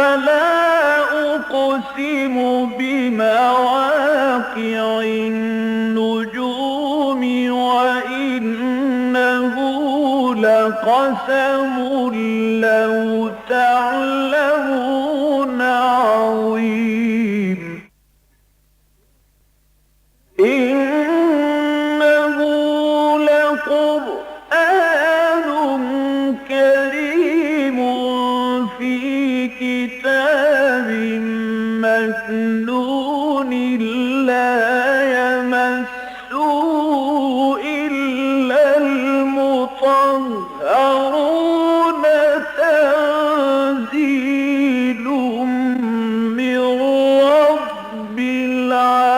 فلا أقسم بمواقع النجوم وإنه لقسم لو تعلمون عظيم إنه لقرآن كريم في كتاب مكنون لا يمسه إلا المطهرون تنزيل من رب العالمين.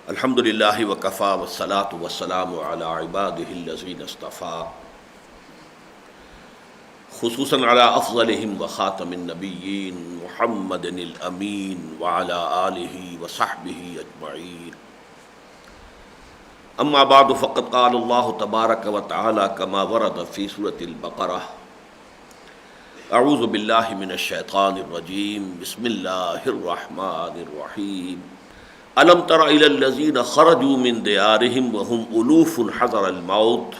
الحمد للہ وکفا والصلاة والسلام علی عباده الذین اصطفیٰ، خصوصاً علی افضلہم وخاتم النبیین محمد الامین وعلی آلہ وصحبہ اجمعین. اما بعد فقد قال اللہ تبارک وتعالی کما ورد فی سورۃ البقرہ: اعوذ باللہ من الشیطان الرجیم، بسم اللہ الرحمن الرحیم. ألم تر إلى الذين خرجوا من ديارهم وهم ألوف حذر الموت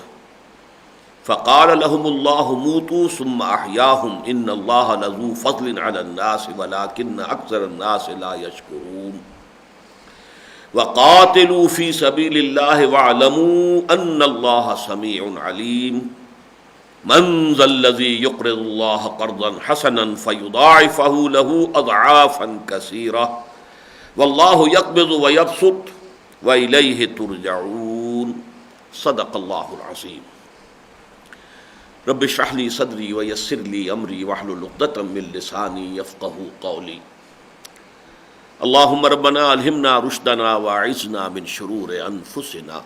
فقال لهم الله موتوا ثم أحياهم إن الله لذو فضل على الناس ولكن أكثر الناس لا يشكرون. وقاتلوا في سبيل الله واعلموا أن الله سميع عليم. من ذا الذي يقرض الله قرضا حسنا فيضاعفه له أضعافا كثيرة واللہ یقبض ویبسط وإلیہ ترجعون. صدق اللہ العظیم. رب اشرح لی صدری ویسر لی امری واحلل عقدۃ من لسانی یفقہوا قولی. اللہم ربنا الہمنا رشدنا واعذنا من شرور انفسنا.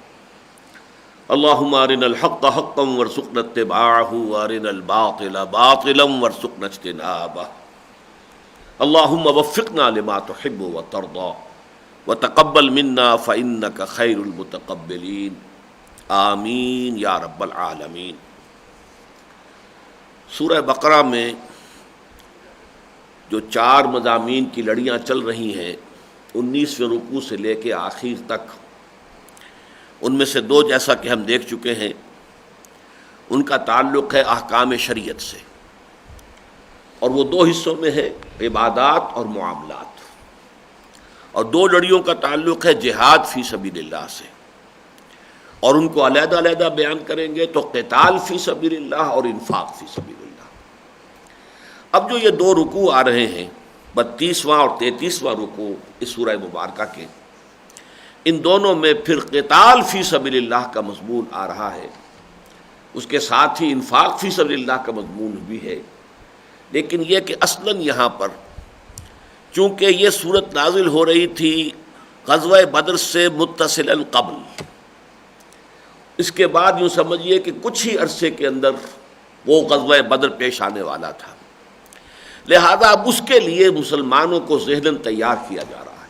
اللہم ارنا الحق حقا وارزقنا اتباعہ وارنا الباطل باطلا وارزقنا اجتنابہ. اللہم وفقنا لما تحب وترضى وتقبل منا فإنك خیر المتقبلین. آمین یا رب العالمین. سورہ بقرہ میں جو 4 مضامین کی لڑیاں چل رہی ہیں 19ویں رکوع سے لے کے آخر تک، ان میں سے 2 جیسا کہ ہم دیکھ چکے ہیں ان کا تعلق ہے احکام شریعت سے، اور وہ 2 حصوں میں ہے، عبادات اور معاملات. اور 2 لڑیوں کا تعلق ہے جہاد فی سبیل اللہ سے، اور ان کو علیحدہ علیحدہ بیان کریں گے تو قتال فی سبیل اللہ اور انفاق فی سبیل اللہ. اب جو یہ 2 رکوع آ رہے ہیں، 32واں اور 33واں رکوع اس سورہ مبارکہ کے، ان دونوں میں پھر قتال فی سبیل اللہ کا مضمون آ رہا ہے، اس کے ساتھ ہی انفاق فی سبیل اللہ کا مضمون بھی ہے. لیکن یہ کہ اصلاً یہاں پر چونکہ یہ صورت نازل ہو رہی تھی غزوہ بدر سے متصلاً قبل، اس کے بعد یوں سمجھیے کہ کچھ ہی عرصے کے اندر وہ غزوہ بدر پیش آنے والا تھا، لہذا اب اس کے لیے مسلمانوں کو ذہناً تیار کیا جا رہا ہے.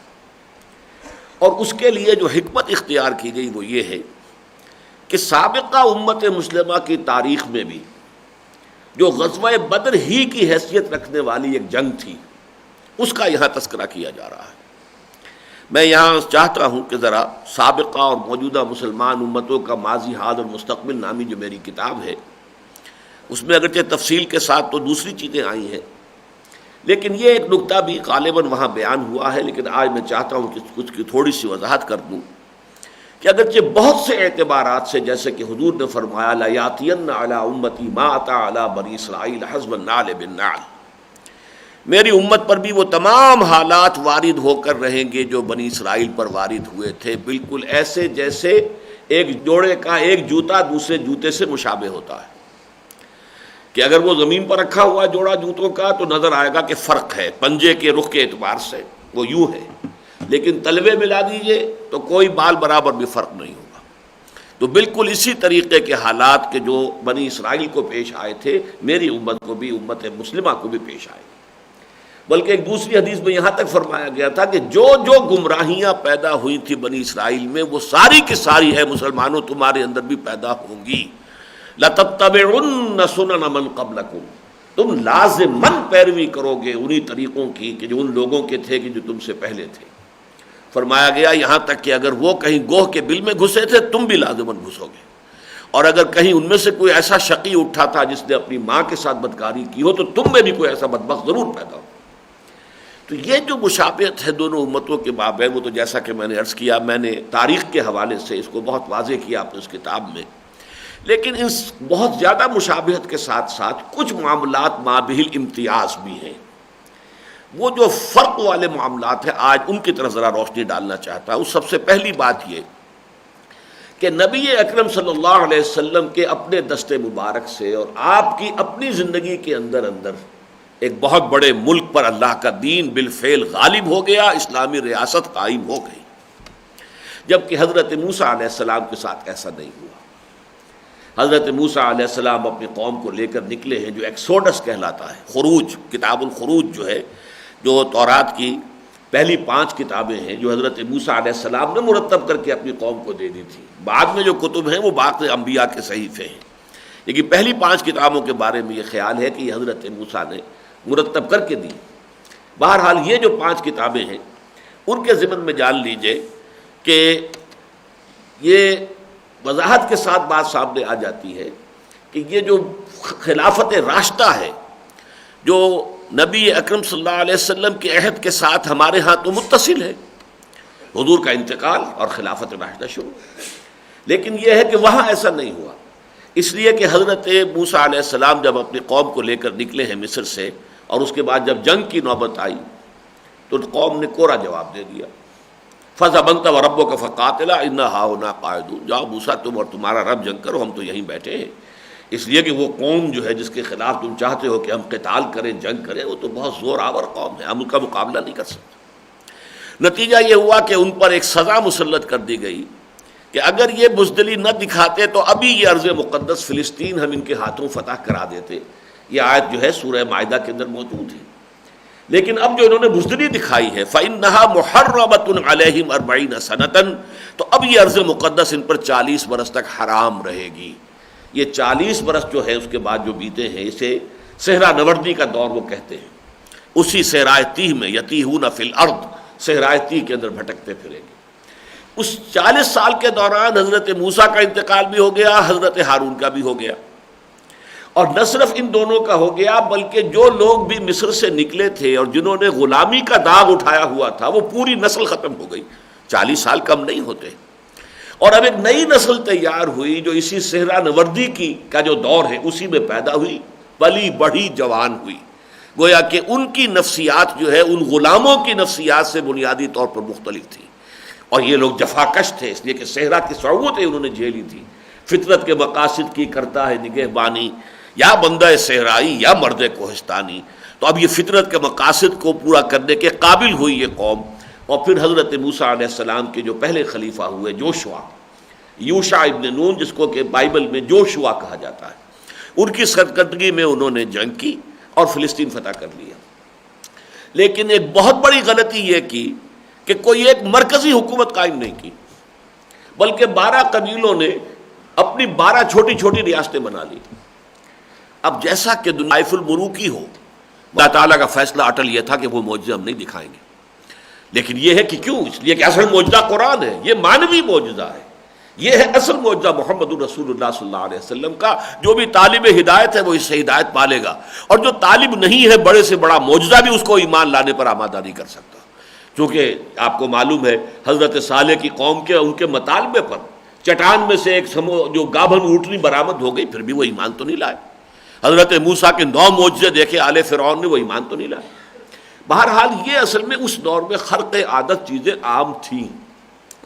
اور اس کے لیے جو حکمت اختیار کی گئی وہ یہ ہے کہ سابقہ امت مسلمہ کی تاریخ میں بھی جو غزوہ بدر ہی کی حیثیت رکھنے والی ایک جنگ تھی، اس کا یہاں تذکرہ کیا جا رہا ہے. میں یہاں چاہتا ہوں کہ ذرا سابقہ اور موجودہ مسلمان امتوں کا ماضی، حال اور مستقبل نامی جو میری کتاب ہے، اس میں اگرچہ تفصیل کے ساتھ تو دوسری چیزیں آئی ہیں، لیکن یہ ایک نکتہ بھی غالباً وہاں بیان ہوا ہے. لیکن آج میں چاہتا ہوں کہ کچھ کی تھوڑی سی وضاحت کر دوں کہ اگرچہ بہت سے اعتبارات سے، جیسے کہ حضور نے فرمایا لَيَأْتِيَنَّ عَلَىٰ أُمَّتِي مَا أَتَىٰ عَلَىٰ بَنِي إِسْرَائِيلَ حَزْوَ النَّعْلِ بِالنَّعْلِ، میری امت پر بھی وہ تمام حالات وارد ہو کر رہیں گے جو بنی اسرائیل پر وارد ہوئے تھے، بالکل ایسے جیسے ایک جوڑے کا ایک جوتا دوسرے جوتے سے مشابہ ہوتا ہے، کہ اگر وہ زمین پر رکھا ہوا جوڑا جوتوں کا تو نظر آئے گا کہ فرق ہے، پنجے کے رخ کے اعتبار سے وہ یوں ہے، لیکن تلوے ملا دیجئے تو کوئی بال برابر بھی فرق نہیں ہوگا۔ تو بالکل اسی طریقے کے حالات کے جو بنی اسرائیل کو پیش آئے تھے، میری امت کو بھی، امت مسلمہ کو بھی پیش آئے۔ بلکہ ایک دوسری حدیث میں یہاں تک فرمایا گیا تھا کہ جو جو گمراہیاں پیدا ہوئی تھی بنی اسرائیل میں، وہ ساری کی ساری ہے مسلمانوں تمہارے اندر بھی پیدا ہوں گی۔ لَتَتَّبِعُنَّ سُنَنَ مَنْ قَبْلَكُمْ، تم لازماً پیروی کرو گے انہی طریقوں کی کہ جو ان لوگوں کے تھے کہ جو تم سے پہلے تھے۔ فرمایا گیا یہاں تک کہ اگر وہ کہیں گوہ کے بل میں گھسے تھے تم بھی لازماً گھسو گے، اور اگر کہیں ان میں سے کوئی ایسا شقی اٹھا تھا جس نے اپنی ماں کے ساتھ بدکاری کی ہو تو تم میں بھی کوئی ایسا بدبخت ضرور پیدا ہو۔ تو یہ جو مشابہت ہے دونوں امتوں کے مابین، وہ تو جیسا کہ میں نے عرض کیا، میں نے تاریخ کے حوالے سے اس کو بہت واضح کیا اپنے اس کتاب میں، لیکن اس بہت زیادہ مشابہت کے ساتھ ساتھ کچھ معاملات مابہ الامتیاز بھی ہیں۔ وہ جو فرق والے معاملات ہیں آج ان کی طرف ذرا روشنی ڈالنا چاہتا ہوں۔ سب سے پہلی بات یہ کہ نبی اکرم صلی اللہ علیہ وسلم کے اپنے دست مبارک سے اور آپ کی اپنی زندگی کے اندر ایک بہت بڑے ملک پر اللہ کا دین بالفعل غالب ہو گیا، اسلامی ریاست قائم ہو گئی، جبکہ حضرت موسیٰ علیہ السلام کے ساتھ ایسا نہیں ہوا۔ حضرت موسیٰ علیہ السلام اپنی قوم کو لے کر نکلے ہیں، جو ایکسوڈس کہلاتا ہے، خروج، کتاب الخروج جو ہے، جو تورات کی پہلی 5 کتابیں ہیں جو حضرت موسیٰ علیہ السلام نے مرتب کر کے اپنی قوم کو دے دی تھی۔ بعد میں جو کتب ہیں وہ باقی انبیاء کے صحیفے ہیں، لیکن پہلی 5 کتابوں کے بارے میں یہ خیال ہے کہ یہ حضرت موسیٰ نے مرتب کر کے دی۔ بہرحال یہ جو 5 کتابیں ہیں ان کے ضمن میں جان لیجئے کہ یہ وضاحت کے ساتھ بات سامنے آ جاتی ہے کہ یہ جو خلافت راشدہ ہے، جو نبی اکرم صلی اللہ علیہ وسلم کے عہد کے ساتھ ہمارے ہاں تو متصل ہے، حضور کا انتقال اور خلافت راشدہ شروع، لیکن یہ ہے کہ وہاں ایسا نہیں ہوا، اس لیے کہ حضرت موسیٰ علیہ السلام جب اپنی قوم کو لے کر نکلے ہیں مصر سے، اور اس کے بعد جب جنگ کی نوبت آئی تو قوم نے کوڑا جواب دے دیا، فَذْهَبْ أَنْتَ وَرَبُّكَ فَقَاتِلَا إِنَّا هَاهُنَا قَاعِدُونَ، جاؤ موسیٰ تم اور تمہارا رب جنگ کرو، ہم تو یہیں بیٹھے ہیں۔ اس لیے کہ وہ قوم جو ہے جس کے خلاف تم چاہتے ہو کہ ہم قتال کریں، جنگ کریں، وہ تو بہت زور آور قوم ہے، ہم ان کا مقابلہ نہیں کر سکتے۔ نتیجہ یہ ہوا کہ ان پر ایک سزا مسلط کر دی گئی کہ اگر یہ بزدلی نہ دکھاتے تو ابھی یہ ارض مقدس فلسطین ہم ان کے ہاتھوں فتح کرا دیتے۔ یہ آیت جو ہے سورہ مائدہ کے اندر موجود ہے، لیکن اب جو انہوں نے بزدلی دکھائی ہے فَإِنَّهَا مُحَرَّمَةٌ عَلَيْهِمْ 40 سَنَةً، تو اب یہ ارض مقدس ان پر 40 برس تک حرام رہے گی۔ یہ 40 برس جو ہے اس کے بعد جو بیتے ہیں اسے صحرا نوردی کا دور وہ کہتے ہیں، اسی صحرائے تیہ میں یتیہون فی الارض، صحرائے تیہ کے اندر بھٹکتے پھریں گے۔ اس 40 سال کے دوران حضرت موسیٰ کا انتقال بھی ہو گیا، حضرت ہارون کا بھی ہو گیا، اور نہ صرف ان دونوں کا ہو گیا بلکہ جو لوگ بھی مصر سے نکلے تھے اور جنہوں نے غلامی کا داغ اٹھایا ہوا تھا وہ پوری نسل ختم ہو گئی۔ 40 سال کم نہیں ہوتے، اور اب ایک نئی نسل تیار ہوئی جو اسی صحرا نوردی کا جو دور ہے اسی میں پیدا ہوئی، پلی بڑھی جوان ہوئی، گویا کہ ان کی نفسیات جو ہے ان غلاموں کی نفسیات سے بنیادی طور پر مختلف تھی، اور یہ لوگ جفاکش تھے اس لیے کہ صحرا کی صعوبتیں انہوں نے جھیلی تھی۔ فطرت کے مقاصد کی کرتا ہے نگہبانی، یا بندہ صحرائی یا مرد کوہستانی، تو اب یہ فطرت کے مقاصد کو پورا کرنے کے قابل ہوئی یہ قوم۔ اور پھر حضرت موسیٰ علیہ السلام کے جو پہلے خلیفہ ہوئے جوشوا، یوشع ابن نون، جس کو کہ بائبل میں جوشوا کہا جاتا ہے، ان کی سرکردگی میں انہوں نے جنگ کی اور فلسطین فتح کر لیا۔ لیکن ایک بہت بڑی غلطی یہ کی کہ کوئی ایک مرکزی حکومت قائم نہیں کی، بلکہ 12 قبیلوں نے اپنی 12 چھوٹی چھوٹی ریاستیں بنا لی۔ اب جیسا کہ دنیا الملوکی ہو، اللہ تعالیٰ کا فیصلہ اٹل یہ تھا کہ وہ معجزہ ہم نہیں دکھائیں گے، لیکن یہ ہے کہ کیوں؟ اس لیے کہ اصل معجزہ قرآن ہے، یہ مانوی معجزہ ہے، یہ ہے اصل معجزہ محمد رسول اللہ صلی اللہ علیہ وسلم کا۔ جو بھی طالب ہدایت ہے وہ اس سے ہدایت پالے گا، اور جو طالب نہیں ہے بڑے سے بڑا معجزہ بھی اس کو ایمان لانے پر آمادہ نہیں کر سکتا۔ چونکہ آپ کو معلوم ہے حضرت صالح کی قوم کے ان کے مطالبے پر چٹان میں سے ایک جو گابھن اونٹنی برآمد ہو گئی، پھر بھی وہ ایمان تو نہیں لائے۔ حضرت موسیٰ کے 9 معجزے دیکھے آل فرعون نے، وہ ایمان تو نہیں لائے۔ بہرحال یہ اصل میں اس دور میں خرق عادت چیزیں عام تھیں.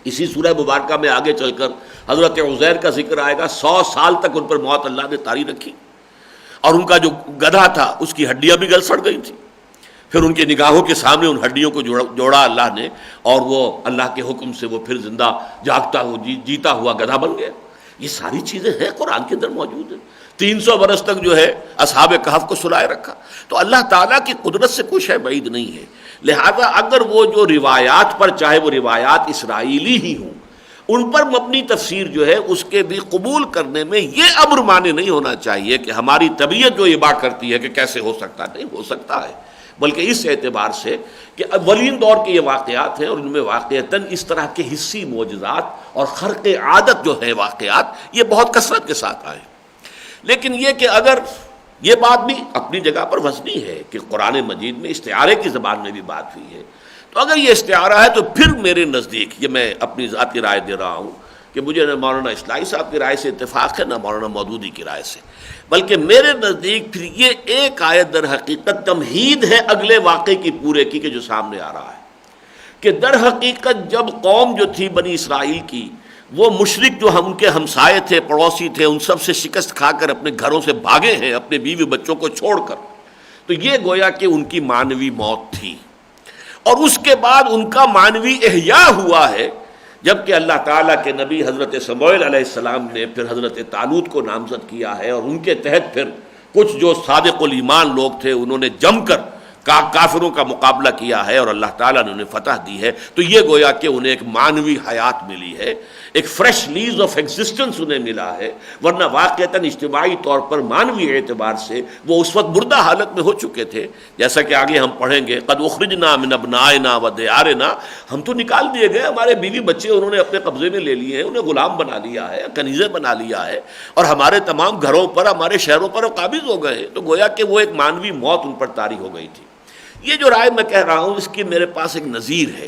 اسی سورہ مبارکہ میں آگے چل کر حضرت عزیر کا ذکر آئے گا. 100 سال تک ان پر موت اللہ نے طاری رکھی اور ان کا جو گدھا تھا اس کی ہڈیاں بھی گل سڑ گئی تھیں. پھر ان کی نگاہوں کے سامنے ان ہڈیوں کو جوڑا اللہ نے اور وہ اللہ کے حکم سے وہ پھر زندہ جاگتا ہوا جیتا ہوا گدھا بن گیا. یہ ساری چیزیں ہیں قرآن کے اندر موجود ہیں. 300 برس تک جو ہے اصحاب کہف کو سلائے رکھا. تو اللہ تعالیٰ کی قدرت سے کوئی شے بعید نہیں ہے. لہذا اگر وہ جو روایات پر، چاہے وہ روایات اسرائیلی ہی ہوں، ان پر مبنی تفسیر جو ہے اس کے بھی قبول کرنے میں یہ امر مانے نہیں ہونا چاہیے کہ ہماری طبیعت جو یہ بات کرتی ہے کہ کیسے ہو سکتا. نہیں ہو سکتا ہے، بلکہ اس اعتبار سے کہ اولین دور کے یہ واقعات ہیں اور ان میں واقعتاً اس طرح کے حسی معجزات اور خرق عادت جو ہے واقعات یہ بہت کثرت کے ساتھ آئے. لیکن یہ کہ اگر یہ بات بھی اپنی جگہ پر وزنی ہے کہ قرآن مجید میں استعارے کی زبان میں بھی بات ہوئی ہے، تو اگر یہ استعارہ ہے تو پھر میرے نزدیک، یہ میں اپنی ذات کی رائے دے رہا ہوں کہ مجھے نہ مولانا اصلاحی صاحب کی رائے سے اتفاق ہے نہ مولانا مودودی کی رائے سے، بلکہ میرے نزدیک پھر یہ ایک آیت در حقیقت تمہید ہے اگلے واقعے کی پورے کی کہ جو سامنے آ رہا ہے کہ در حقیقت جب قوم جو تھی بنی اسرائیل کی، وہ مشرک جو ہم ان کے ہمسائے تھے، پڑوسی تھے، ان سب سے شکست کھا کر اپنے گھروں سے بھاگے ہیں اپنے بیوی بچوں کو چھوڑ کر، تو یہ گویا کہ ان کی معنوی موت تھی. اور اس کے بعد ان کا معنوی احیاء ہوا ہے جبکہ اللہ تعالیٰ کے نبی حضرت سموئیل علیہ السلام نے پھر حضرت طالوت کو نامزد کیا ہے، اور ان کے تحت پھر کچھ جو صادق الایمان لوگ تھے انہوں نے جم کر کافروں کا مقابلہ کیا ہے اور اللہ تعالیٰ نے انہیں فتح دی ہے. تو یہ گویا کہ انہیں ایک معنوی حیات ملی ہے، ایک فریش لیز آف ایگزسٹنس انہیں ملا ہے، ورنہ واقعتاً اجتماعی طور پر معنوی اعتبار سے وہ اس وقت مردہ حالت میں ہو چکے تھے. جیسا کہ آگے ہم پڑھیں گے، قد اخرجنا من ابنائنا و دیارنا، ہم تو نکال دیے گئے، ہمارے بیوی بچے انہوں نے اپنے قبضے میں لے لیے ہیں، انہیں غلام بنا لیا ہے، کنیزیں بنا لیا ہے، اور ہمارے تمام گھروں پر، ہمارے شہروں پر وہ قابض ہو گئے ہیں. تو گویا کہ وہ ایک معنوی موت ان پر طاری ہو گئی تھی. یہ جو رائے میں کہہ رہا ہوں اس کی میرے پاس ایک نظیر ہے.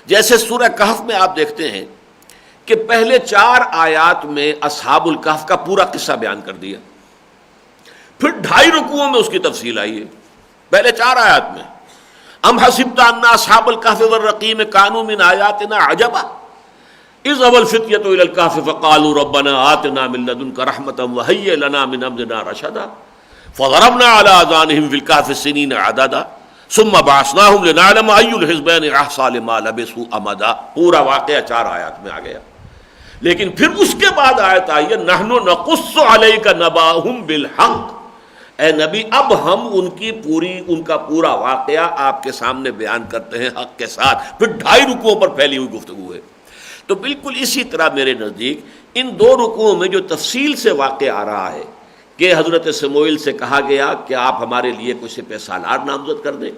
جیسے سورہ کہف میں آپ دیکھتے ہیں کہ پہلے 4 آیات میں اصحاب الکہف کا پورا قصہ بیان کر دیا، پھر 2.5 رکوعوں میں اس کی تفصیل آئی ہے. پہلے 4 آیات میں ام حسبت ان اصحاب الکہف والرقیم کانوا من آیاتنا عجبا اذ اول الفتیۃ الی الکہف فقالوا ربنا آتنا من لدنک رحمۃ وہیئ لنا من امرنا رشدا فضربنا على آذانهم في الكهف سنين عددا ثم بعثناهم لنعلم أي الحزبين أحصى لما لبثوا أمدا. پورا واقعہ 4 آیات میں آ گیا. لیکن پھر اس کے بعد آیت آئی ہے نحن نقص عليك نبأهم بالحق، اے نبی اب ہم ان کا پورا واقعہ آپ کے سامنے بیان کرتے ہیں حق کے ساتھ. پھر 2.5 رکوعوں پر پھیلی ہوئی گفتگو ہے. تو بالکل اسی طرح میرے نزدیک ان 2 رکوعوں میں جو تفصیل سے واقعہ آ رہا ہے کہ حضرت سموئیل سے کہا گیا کہ آپ ہمارے لیے کوئی سپہ سالار نامزد کر دیں،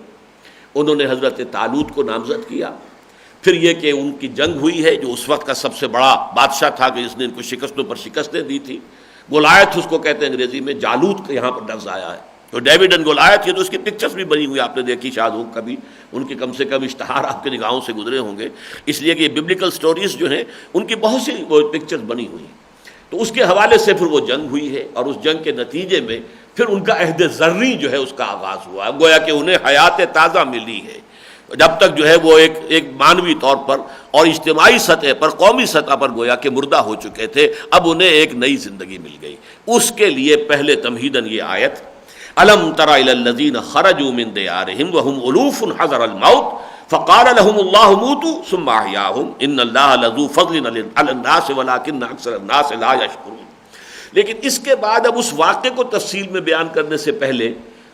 انہوں نے حضرت طالوت کو نامزد کیا. پھر یہ کہ ان کی جنگ ہوئی ہے جو اس وقت کا سب سے بڑا بادشاہ تھا کہ جس نے ان کو شکستوں پر شکستیں دی تھی. گولیت اس کو کہتے ہیں انگریزی میں، جالوت کا یہاں پر لفظ آیا ہے. تو ڈیوڈ اینڈ گولیت، یہ تو اس کی پکچرز بھی بنی ہوئی آپ نے دیکھی شاید ہو کبھی، ان کے کم سے کم اشتہار آپ کے نگاہوں سے گزرے ہوں گے، اس لیے کہ یہ ببلیکل سٹوریز جو ہیں ان کی بہت سی وہ پکچرز بنی ہوئی ہیں. تو اس کے حوالے سے پھر وہ جنگ ہوئی ہے اور اس جنگ کے نتیجے میں پھر ان کا عہد ذری جو ہے اس کا آغاز ہوا. گویا کہ انہیں حیات تازہ ملی ہے. جب تک جو ہے وہ ایک مانوی طور پر اور اجتماعی سطح پر، قومی سطح پر گویا کہ مردہ ہو چکے تھے، اب انہیں ایک نئی زندگی مل گئی. اس کے لیے پہلے تمہیداً یہ آیت الم تر الی الذین خرجوا من دیارہم وهم الوف حذر الموت فقال لهم اللہ موتوا ثم احیاهم ان اللہ لذو فضل علی الناس ولکن اکثر الناس لا یشکرون. لیکن اس کے بعد اب اس واقعے کو تفصیل میں بیان کرنے سے پہلے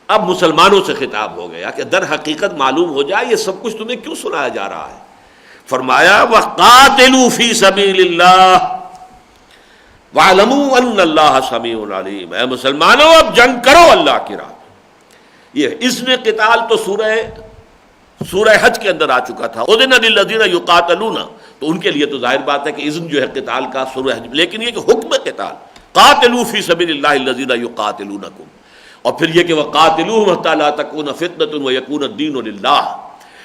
اب مسلمانوں سے خطاب ہو گیا کہ در حقیقت معلوم ہو جائے یہ سب کچھ تمہیں کیوں سنایا جا رہا ہے. فرمایا وَقَاتِلُوا فِي سَبِيلِ اللَّهِ وَاعْلَمُوا أَنَّ اللَّهَ سَمِيعٌ عَلِيمٌ. اے مسلمانوں اب جنگ کرو اللہ کی راہ. یہ اذن قتال تو سورہ حج کے اندر آ چکا تھا. اذن للذین یقاتلون، تو ان کے لیے تو ظاہر بات ہے کہ اذن جو ہے قتال کا سورہ حج، لیکن یہ کہ حکم قتال قاتلوا فی سبیل اللہ الذین یقاتلونکم، اور پھر یہ کہ وقاتلوہم حتی لا تکون فتنۃ ویکون الدین للہ.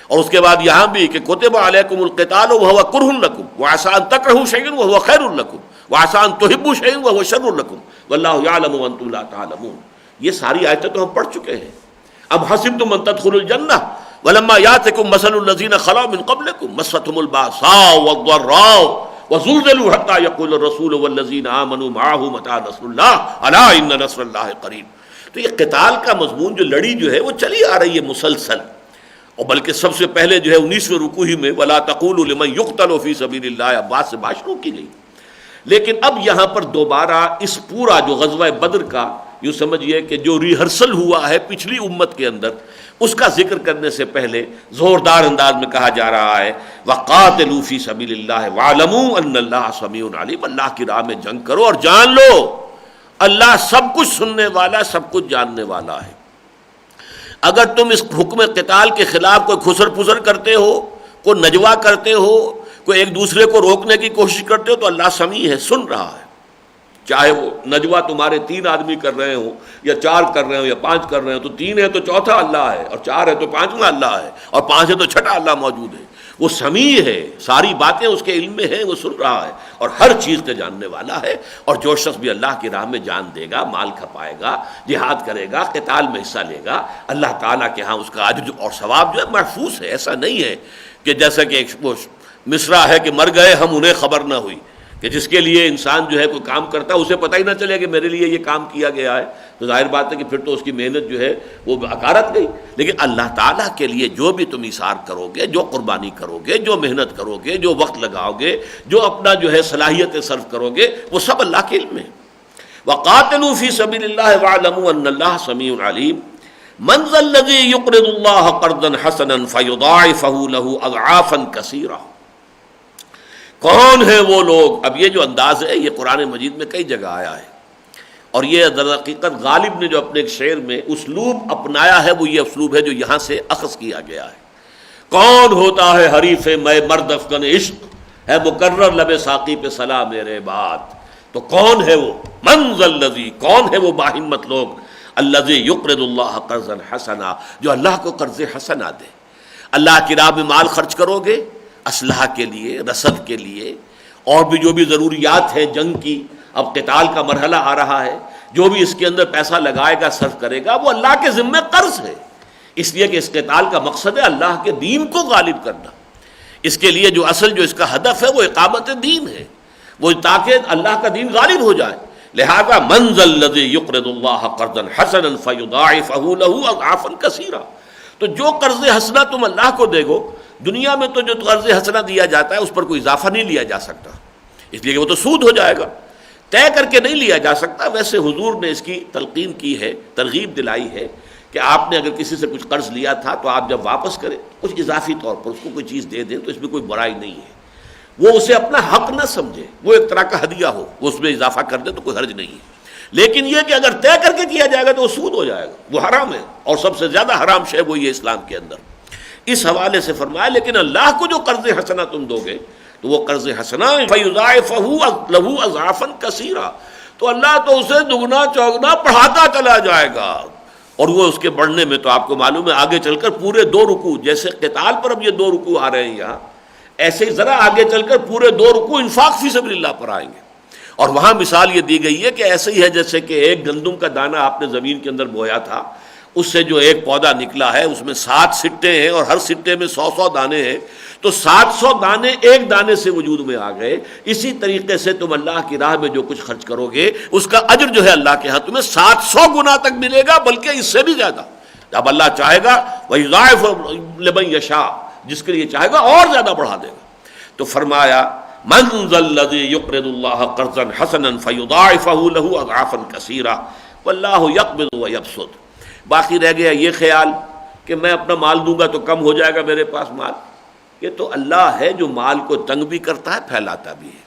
اور اس کے بعد یہاں بھی کہ کتب علیکم القتال وہو کرہ لکم وعسى ان تکرہوا شیئا وہو خیر لکم وعسى ان تحبوا شیئا وہو شر لکم واللہ یعلم وانتم لا تعلمون. یہ ساری آیتیں تو ہم پڑھ چکے ہیں. اب حسبتم ان تدخلوا الجنہ ولما یاتکم مثل الذین خلوا من قبلکم مستهم الباساء والضراء وزلزلوا حتى يقول الرسول والذین آمنوا معه متى نصر اللہ الا ان نصر اللہ قریب. تو یہ قتال کا مضمون جو لڑی جو ہے وہ چلی آ رہی ہے مسلسل، اور بلکہ سب سے پہلے جو ہے 19ویں رکوع ہی میں ولا تقولوا لمن يقتل في سبيل اللہ عباس سے بات شروع کی گئی. لیکن اب یہاں پر دوبارہ اس پورا جو غزوہ بدر کا یوں سمجھیے کہ جو ریہرسل ہوا ہے پچھلی امت کے اندر، اس کا ذکر کرنے سے پہلے زوردار انداز میں کہا جا رہا ہے وَقَاتِلُوا فِي سَبِيلِ اللَّهِ وَاعْلَمُوا أَنَّ اللَّهَ سَمِيعٌ عَلِيمٌ. اللہ کی راہ میں جنگ کرو اور جان لو اللہ سب کچھ سننے والا، سب کچھ جاننے والا ہے. اگر تم اس حکم قتال کے خلاف کوئی خسر پسر کرتے ہو، کوئی نجوا کرتے ہو، کوئی ایک دوسرے کو روکنے کی کوشش کرتے ہو، تو اللہ سمیع ہے، سن رہا ہے. چاہے وہ نجوا تمہارے 3 آدمی کر رہے ہوں یا 4 کر رہے ہوں یا 5 کر رہے ہوں، تو 3 ہے تو چوتھا اللہ ہے، اور 4 ہے تو 5واں اللہ ہے، اور 5 ہے تو چھٹا اللہ موجود ہے. وہ سمیع ہے، ساری باتیں اس کے علم میں ہیں، وہ سن رہا ہے اور ہر چیز کے جاننے والا ہے. اور جو شخص بھی اللہ کی راہ میں جان دے گا، مال کھپائے گا، جہاد کرے گا، قتال میں حصہ لے گا، اللہ تعالیٰ کے ہاں اس کا اجر اور ثواب جو ہے محفوظ ہے. ایسا نہیں ہے کہ جیسا کہ ایک وہ مصرع ہے کہ مر گئے ہم انہیں خبر نہ ہوئی، کہ جس کے لیے انسان جو ہے کوئی کام کرتا ہے اسے پتہ ہی نہ چلے کہ میرے لیے یہ کام کیا گیا ہے، تو ظاہر بات ہے کہ پھر تو اس کی محنت جو ہے وہ اکارت گئی. لیکن اللہ تعالیٰ کے لیے جو بھی تم ایثار کرو گے، جو قربانی کرو گے، جو محنت کرو گے، جو وقت لگاؤ گے، جو اپنا جو ہے صلاحیت صرف کرو گے، وہ سب اللہ کے علم میں. وَقَاتِلُوا فِي سَبِيلِ اللَّهِ وَاعْلَمُوا أَنَّ اللَّهَ سَمِيعٌ عَلِيمٌ. مَنْ ذَا الَّذِي يُقْرِضُ اللَّهَ قَرْضًا حَسَنًا فَيُضَاعِفَهُ لَهُ أَضْعَافًا كَثِيرَةً. کون ہے وہ لوگ؟ اب یہ جو انداز ہے یہ قرآن مجید میں کئی جگہ آیا ہے، اور یہ در حقیقت غالب نے جو اپنے ایک شعر میں اسلوب اپنایا ہے وہ یہ اسلوب ہے جو یہاں سے اخذ کیا گیا ہے. کون ہوتا ہے حریف میں مرد افغن عشق، ہے مقرر لب ساقی پہ صلاح میرے بات. تو کون ہے وہ؟ من ذا الذی، کون ہے وہ باہمت لوگ؟ الذی یقرض اللہ قرضا حسنا، جو اللہ کو قرض حسنا دے. اللہ کی راہ میں مال خرچ کرو گے، اسلحہ کے لیے، رسد کے لیے، اور بھی جو بھی ضروریات ہیں جنگ کی. اب قتال کا مرحلہ آ رہا ہے، جو بھی اس کے اندر پیسہ لگائے گا، صرف کرے گا، وہ اللہ کے ذمہ قرض ہے. اس لیے کہ اس قتال کا مقصد ہے اللہ کے دین کو غالب کرنا. اس کے لیے جو اصل جو اس کا ہدف ہے وہ اقامت دین ہے، وہ تاکہ اللہ کا دین غالب ہو جائے. لہذا من ذا الذی یقرض اللہ قرضا حسنا فیضاعفہ لہ اضعافا کثیرا. تو جو قرض حسنہ تم اللہ کو دے گو، دنیا میں تو جو قرض حسنہ دیا جاتا ہے اس پر کوئی اضافہ نہیں لیا جا سکتا، اس لیے کہ وہ تو سود ہو جائے گا، طے کر کے نہیں لیا جا سکتا. ویسے حضور نے اس کی تلقین کی ہے، ترغیب دلائی ہے کہ آپ نے اگر کسی سے کچھ قرض لیا تھا تو آپ جب واپس کریں کچھ اضافی طور پر اس کو کوئی چیز دے دیں، تو اس میں کوئی برائی نہیں ہے. وہ اسے اپنا حق نہ سمجھے، وہ ایک طرح کا ہدیہ ہو، وہ اس میں اضافہ کر دے تو کوئی حرج نہیں ہے. لیکن یہ کہ اگر طے کر کے کیا جائے گا تو وہ سود ہو جائے گا، وہ حرام ہے، اور سب سے زیادہ حرام شے وہی ہے اسلام کے اندر. اس حوالے سے فرمایا لیکن اللہ کو جو قرض حسنہ تم دو گے تو وہ قرض حسنہ فَيُضَاعِفَهُ لَهُ أَضْعَافًا كَثِيرًا، تو اللہ تو اسے دگنا چوگنا بڑھاتا چلا جائے گا. اور وہ اس کے بڑھنے میں تو آپ کو معلوم ہے آگے چل کر پورے 2 رکوع، جیسے قتال پر اب یہ 2 رکوع آ رہے ہیں یہاں، ایسے ہی ذرا آگے چل کر پورے 2 رکوع انفاق فی سبیل اللہ پر آئیں گے. اور وہاں مثال یہ دی گئی ہے کہ ایسے ہی ہے جیسے کہ ایک گندم کا دانہ آپ نے زمین کے اندر بویا تھا، اس سے جو ایک پودا نکلا ہے اس میں 7 سٹے ہیں اور ہر سٹے میں 100 دانے ہیں، تو 700 دانے ایک دانے سے وجود میں آ گئے. اسی طریقے سے تم اللہ کی راہ میں جو کچھ خرچ کرو گے اس کا اجر جو ہے اللہ کے ہاں تمہیں 700 گنا تک ملے گا، بلکہ اس سے بھی زیادہ. اب اللہ چاہے گا وَيُضَاعِفُ لِمَن يَشَاءُ، جس کے لیے چاہے گا اور زیادہ بڑھا دے گا. تو فرمایا من ذا الذی یقرض اللہ قرضا حسنا فیضاعفہ لہ اضعافا کثیرا واللہ یقبض ویبسط. باقی رہ گیا یہ خیال کہ میں اپنا مال دوں گا تو کم ہو جائے گا میرے پاس مال. یہ تو اللہ ہے جو مال کو تنگ بھی کرتا ہے پھیلاتا بھی ہے.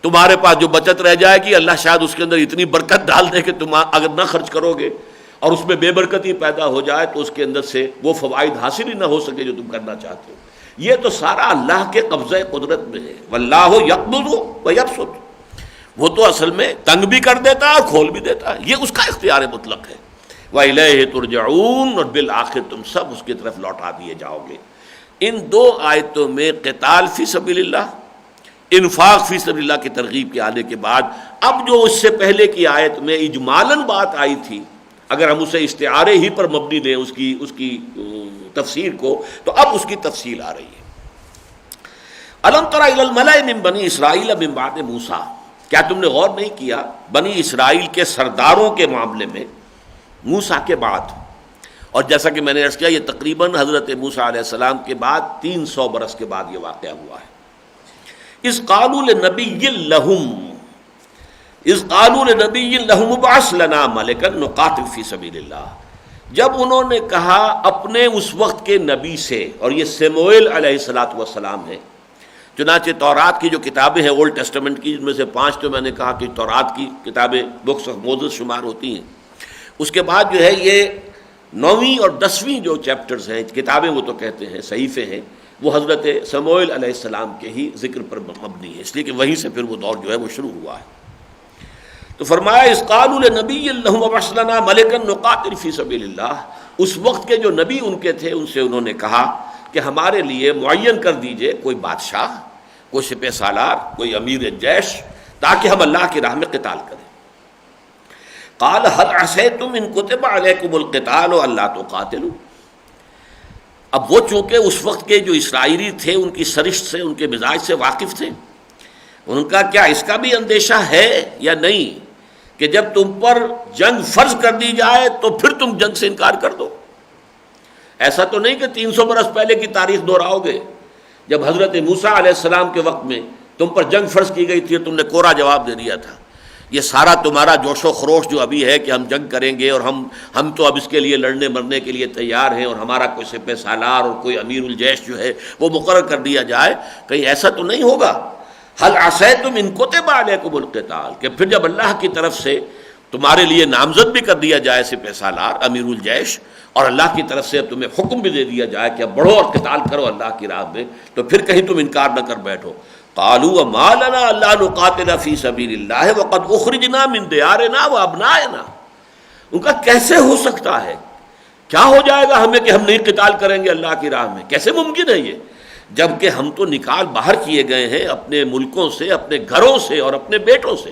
تمہارے پاس جو بچت رہ جائے گی اللہ شاید اس کے اندر اتنی برکت ڈال دے کہ تم اگر نہ خرچ کرو گے اور اس میں بے برکتی پیدا ہو جائے تو اس کے اندر سے وہ فوائد حاصل ہی نہ ہو سکے جو تم کرنا چاہتے ہو. یہ تو سارا اللہ کے قبضہ قدرت میں ہے. واللہ یقبض ویبسط، وہ تو اصل میں تنگ بھی کر دیتا ہے اور کھول بھی دیتا ہے، یہ اس کا اختیار مطلق ہے. وَإِلَيْهِ تُرْجَعُونَ، اور بالآخر تم سب اس کی طرف لوٹا دیے جاؤ گے. ان 2 آیتوں میں قتال فی سبیل اللہ، انفاق فی سبیل اللہ کی ترغیب کے آنے کے بعد اب جو اس سے پہلے کی آیت میں اجمالاً بات آئی تھی اگر ہم اسے استعارے ہی پر مبنی دیں اس کی تفسیر کو، تو اب اس کی تفصیل آ رہی ہے۔ الم تر الی الملأ من بنی اسرائیل من بعد موسیٰ، کیا تم نے غور نہیں کیا بنی اسرائیل کے سرداروں کے معاملے میں موسیٰ کے بعد؟ اور جیسا کہ میں نے عرض کیا، یہ تقریباً حضرت موسیٰ علیہ السلام کے بعد 300 برس کے بعد یہ واقعہ ہوا ہے۔ اذ قالوا لنبی لہم ابعث لنا ملکا نقاتل فی سبیل اللہ، جب انہوں نے کہا اپنے اس وقت کے نبی سے، اور یہ سموئیل علیہ السلام ہے۔ چنانچہ تورات کی جو کتابیں ہیں اولڈ ٹیسٹمنٹ کی، جن میں سے 5 تو میں نے کہا کہ تورات کی کتابیں بکس آف موزس شمار ہوتی ہیں، اس کے بعد جو ہے یہ 9ویں اور 10ویں جو چیپٹرز ہیں، کتابیں وہ تو کہتے ہیں صحیفے ہیں، وہ حضرت سموئیل علیہ السلام کے ہی ذکر پر مبنی ہے، اس لیے کہ وہیں سے پھر وہ دور جو ہے وہ شروع ہوا ہے۔ تو فرمایا اذ قالوا لنبی لہم ابعث لنا ملکا نقاتل فی سبیل اللہ، اس وقت کے جو نبی ان کے تھے ان سے انہوں نے کہا کہ ہمارے لیے معین کر دیجئے کوئی بادشاہ، کوئی سپہ سالار، کوئی امیر جیش، تاکہ ہم اللہ کی راہ میں قتال کریں۔ قال هل عصیتم ان کتب علیکم القتال الا تقاتلوا، اب وہ چونکہ اس وقت کے جو اسرائیلی تھے ان کی سرشت سے، ان کے مزاج سے واقف تھے، ان کا کیا اس کا بھی اندیشہ ہے یا نہیں کہ جب تم پر جنگ فرض کر دی جائے تو پھر تم جنگ سے انکار کر دو؟ ایسا تو نہیں کہ 300 برس پہلے کی تاریخ دہراؤ گے، جب حضرت موسیٰ علیہ السلام کے وقت میں تم پر جنگ فرض کی گئی تھی، تم نے کورا جواب دے دیا تھا۔ یہ سارا تمہارا جوش و خروش جو ابھی ہے کہ ہم جنگ کریں گے اور ہم تو اب اس کے لیے لڑنے مرنے کے لیے تیار ہیں، اور ہمارا کوئی سپہ سالار اور کوئی امیر الجیش جو ہے وہ مقرر کر دیا جائے، کہیں ایسا تو نہیں ہوگا؟ هل عصیتم ان کتب علیکم القتال، کہ پھر جب اللہ کی طرف سے تمہارے لیے نامزد بھی کر دیا جائے سپہ سالار امیر الجیش، اور اللہ کی طرف سے تمہیں حکم بھی دے دیا جائے کہ اب بڑھو اور قتال کرو اللہ کی راہ میں، تو پھر کہیں تم انکار نہ کر بیٹھو۔ قالوا وما لنا الا نقاتل فی سبیل اللہ وقد اخرجنا من دیارنا وابنائنا، ان کا کیسے ہو سکتا ہے، کیا ہو جائے گا ہمیں کہ ہم نہیں قتال کریں گے اللہ کی راہ میں؟ کیسے ممکن ہے یہ، جبکہ ہم تو نکال باہر کیے گئے ہیں اپنے ملکوں سے، اپنے گھروں سے اور اپنے بیٹوں سے،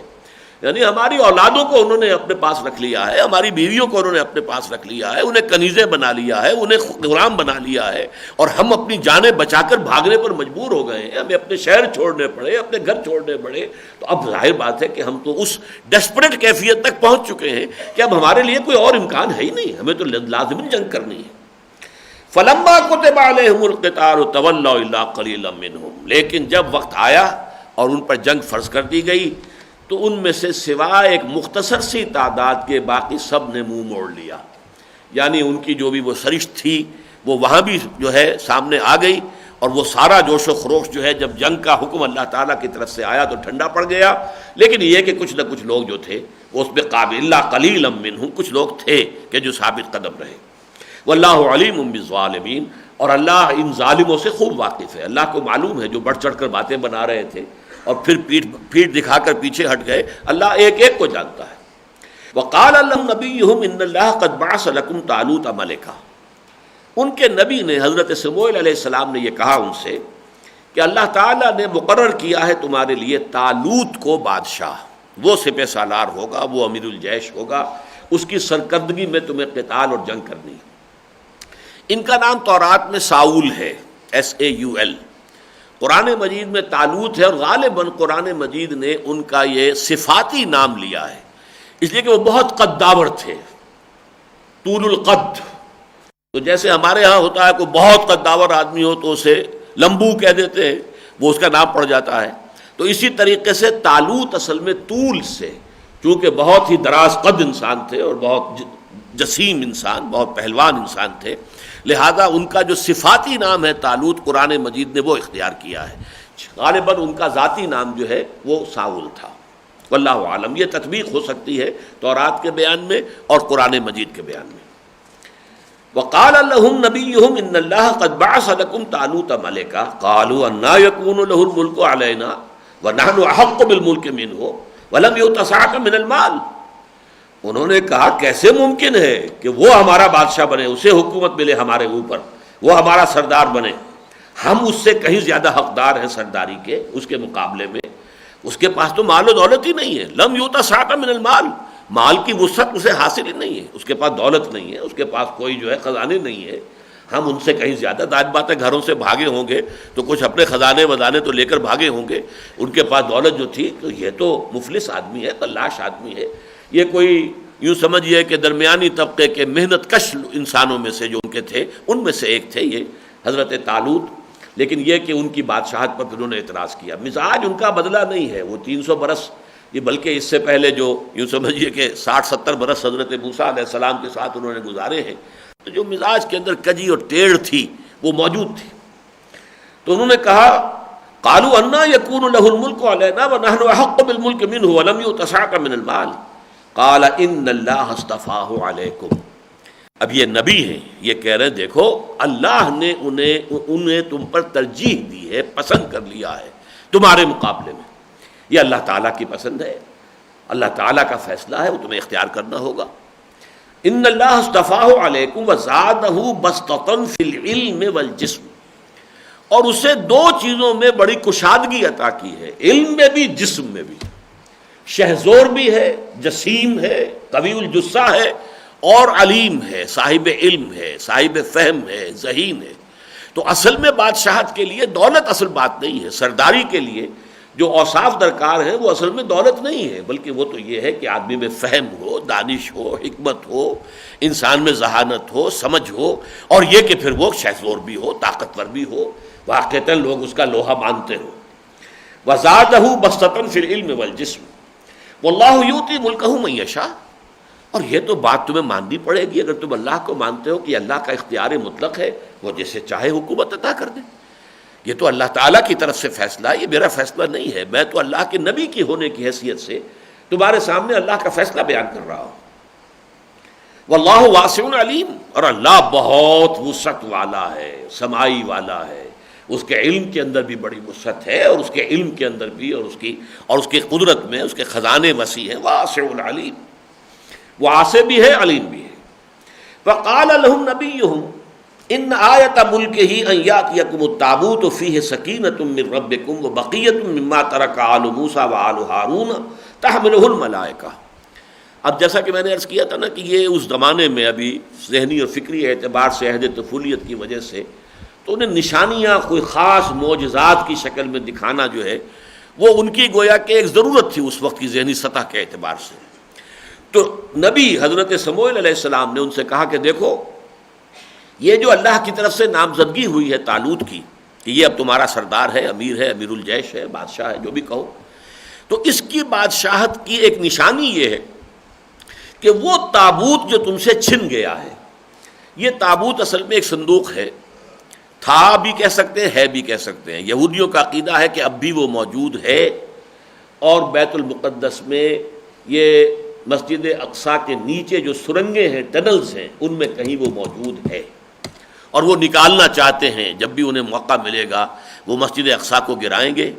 یعنی ہماری اولادوں کو انہوں نے اپنے پاس رکھ لیا ہے، ہماری بیویوں کو انہوں نے اپنے پاس رکھ لیا ہے، انہیں کنیزیں بنا لیا ہے، انہیں غلام بنا لیا ہے، اور ہم اپنی جانیں بچا کر بھاگنے پر مجبور ہو گئے ہیں، ہمیں اپنے شہر چھوڑنے پڑے، اپنے گھر چھوڑنے پڑے۔ تو اب ظاہر بات ہے کہ ہم تو اس ڈیسپریٹ کیفیت تک پہنچ چکے ہیں کہ اب ہمارے لیے کوئی اور امکان ہے ہی نہیں، ہمیں تو لازمی جنگ کرنی ہے۔ فلما كتب عليهم القتال تولوا الا قليلا منهم، لیکن جب وقت آیا اور ان پر جنگ فرض کر دی گئی تو ان میں سے سوائے ایک مختصر سی تعداد کے باقی سب نے منہ موڑ لیا، یعنی ان کی جو بھی وہ سرشت تھی وہ وہاں بھی جو ہے سامنے آ گئی، اور وہ سارا جوش و خروش جو ہے جب جنگ کا حکم اللہ تعالیٰ کی طرف سے آیا تو ٹھنڈا پڑ گیا۔ لیکن یہ کہ کچھ نہ کچھ لوگ جو تھے وہ اس پہ قابل، الا قلیلا منہم، کچھ لوگ تھے کہ جو ثابت قدم رہے۔ واللہ علیم بالظالمین، اور اللہ ان ظالموں سے خوب واقف ہے، اللہ کو معلوم ہے جو بڑھ چڑھ کر باتیں بنا رہے تھے اور پھر پیٹھ دکھا کر پیچھے ہٹ گئے، اللہ ایک ایک کو جانتا ہے۔ وقال لهم نبیہم ان اللہ قد بعث لکم طالوت ملکا، ان کے نبی نے حضرت سموئیل علیہ السلام نے یہ کہا ان سے کہ اللہ تعالیٰ نے مقرر کیا ہے تمہارے لیے طالوت کو بادشاہ، وہ سپہ سالار ہوگا، وہ امیر الجیش ہوگا، اس کی سرکردگی میں تمہیں قتال اور جنگ کرنی ہے۔ ان کا نام تورات میں ساؤل ہے، SAUL، قرآن مجید میں طالوت ہے، اور غالباً قرآن مجید نے ان کا یہ صفاتی نام لیا ہے اس لیے کہ وہ بہت قداور تھے، طول القد۔ تو جیسے ہمارے ہاں ہوتا ہے کوئی بہت قداور آدمی ہو تو اسے لمبو کہہ دیتے ہیں، وہ اس کا نام پڑ جاتا ہے، تو اسی طریقے سے طالوت اصل میں طول سے، چونکہ بہت ہی دراز قد انسان تھے اور بہت جسیم انسان، بہت پہلوان انسان تھے، لہذا ان کا جو صفاتی نام ہے طالوت، قرآن مجید نے وہ اختیار کیا ہے۔ غالباً ان کا ذاتی نام جو ہے وہ ساؤل تھا، واللہ عالم۔ یہ تطبیق ہو سکتی ہے تورات کے بیان میں اور قرآن مجید کے بیان میں۔ وقال لهم نبيهم ان الله قد بعث لكم طالوت ملكا قالوا ان يكون له الملك علينا ونحن احق بالملك منه ولم يؤت سعة من المال، انہوں نے کہا کیسے ممکن ہے کہ وہ ہمارا بادشاہ بنے، اسے حکومت ملے ہمارے اوپر، وہ ہمارا سردار بنے، ہم اس سے کہیں زیادہ حقدار ہیں سرداری کے، اس کے مقابلے میں اس کے پاس تو مال و دولت ہی نہیں ہے۔ لم یؤت سعة من المال، مال کی وسعت اسے حاصل ہی نہیں ہے، اس کے پاس دولت نہیں ہے، اس کے پاس کوئی جو ہے خزانے نہیں ہے. ہم ان سے کہیں زیادہ، ظاہر بات ہے گھروں سے بھاگے ہوں گے تو کچھ اپنے خزانے وزانے تو لے کر بھاگے ہوں گے، ان کے پاس دولت جو تھی. تو یہ تو مفلس آدمی ہے، قلاش آدمی ہے. یہ کوئی یوں سمجھیے کہ درمیانی طبقے کے محنت کش انسانوں میں سے جو ان کے تھے ان میں سے ایک تھے یہ حضرت طالوت. لیکن یہ کہ ان کی بادشاہت پر انہوں نے اعتراض کیا. مزاج ان کا بدلہ نہیں ہے، وہ 300 برس یہ بلکہ اس سے پہلے جو یوں سمجھیے کہ 60-70 برس حضرت موسیٰ علیہ السلام کے ساتھ انہوں نے گزارے ہیں، تو جو مزاج کے اندر کجی اور ٹیڑھ تھی وہ موجود تھی. تو انہوں نے کہا قالوا انا يكون له الملك علينا ونحن احق بالملك منه ولم يؤت سعة من المال قال ان الله اصطفاه عليكم. اب یہ نبی ہیں، یہ کہہ رہے ہیں دیکھو اللہ نے انہیں تم پر ترجیح دی ہے، پسند کر لیا ہے تمہارے مقابلے میں. یہ اللہ تعالیٰ کی پسند ہے، اللہ تعالیٰ کا فیصلہ ہے، وہ تمہیں اختیار کرنا ہوگا. ان اللہ اصطفاہ علیکم وزادہ بسطۃ فی العلم والجسم، اور اسے 2 چیزوں میں بڑی کشادگی عطا کی ہے، علم میں بھی جسم میں بھی. شہزور بھی ہے، جسیم ہے، قوی الجثہ ہے، اور علیم ہے، صاحب علم ہے، صاحب فہم ہے، ذہین ہے. تو اصل میں بادشاہت کے لیے دولت اصل بات نہیں ہے، سرداری کے لیے جو اوصاف درکار ہیں وہ اصل میں دولت نہیں ہے، بلکہ وہ تو یہ ہے کہ آدمی میں فہم ہو، دانش ہو، حکمت ہو، انسان میں ذہانت ہو، سمجھ ہو، اور یہ کہ پھر وہ شہزور بھی ہو، طاقتور بھی ہو، واقعتاً لوگ اس کا لوہا مانتے ہو. وَزَادَهُ بَسْطَةً فِي الْعِلْمِ وَالْجِسْمِ وَاللَّهُ يُؤْتِي مُلْكَهُ مَن يَشَاءُ. اور یہ تو بات تمہیں ماننی پڑے گی اگر تم اللہ کو مانتے ہو کہ اللہ کا اختیار مطلق ہے، وہ جسے چاہے حکومت عطا کر دے. یہ تو اللہ تعالیٰ کی طرف سے فیصلہ ہے، یہ میرا فیصلہ نہیں ہے. میں تو اللہ کے نبی کی ہونے کی حیثیت سے تمہارے سامنے اللہ کا فیصلہ بیان کر رہا ہوں. واللہ واسع علیم، اور اللہ بہت وسعت والا ہے، سمائی والا ہے. اس کے علم کے اندر بھی بڑی وسعت ہے، اور اس کے علم کے اندر بھی، اور اس کی قدرت میں اس کے خزانے وسیع ہیں. واسع علیم، واسع بھی ہے، علیم بھی ہے. وقال لهم نبیہم ان آیت ملکہ ان یاتیکم التابوت فیہ سکینۃ من ربکم وبقیۃ مما ترک آل موسیٰ وآل ہارون تحملہ الملائکہ. اب جیسا کہ میں نے عرض کیا تھا نا کہ یہ اس زمانے میں ابھی ذہنی اور فکری اعتبار سے عہد طفولیت کی وجہ سے تو انہیں نشانیاں کوئی خاص معجزات کی شکل میں دکھانا جو ہے وہ ان کی گویا کہ ایک ضرورت تھی اس وقت کی ذہنی سطح کے اعتبار سے. تو نبی حضرت سموئیل علیہ السلام نے ان سے کہا کہ دیکھو یہ جو اللہ کی طرف سے نامزدگی ہوئی ہے طالوت کی کہ یہ اب تمہارا سردار ہے، امیر ہے، امیر الجیش ہے، بادشاہ ہے، جو بھی کہو، تو اس کی بادشاہت کی ایک نشانی یہ ہے کہ وہ تابوت جو تم سے چھن گیا ہے، یہ تابوت اصل میں ایک صندوق ہے، تھا بھی کہہ سکتے ہیں، ہے بھی کہہ سکتے ہیں. یہودیوں کا عقیدہ ہے کہ اب بھی وہ موجود ہے، اور بیت المقدس میں یہ مسجد اقصیٰ کے نیچے جو سرنگیں ہیں، ٹنلز ہیں، ان میں کہیں وہ موجود ہے، اور وہ نکالنا چاہتے ہیں. جب بھی انہیں موقع ملے گا وہ مسجد اقصیٰ کو گرائیں گے،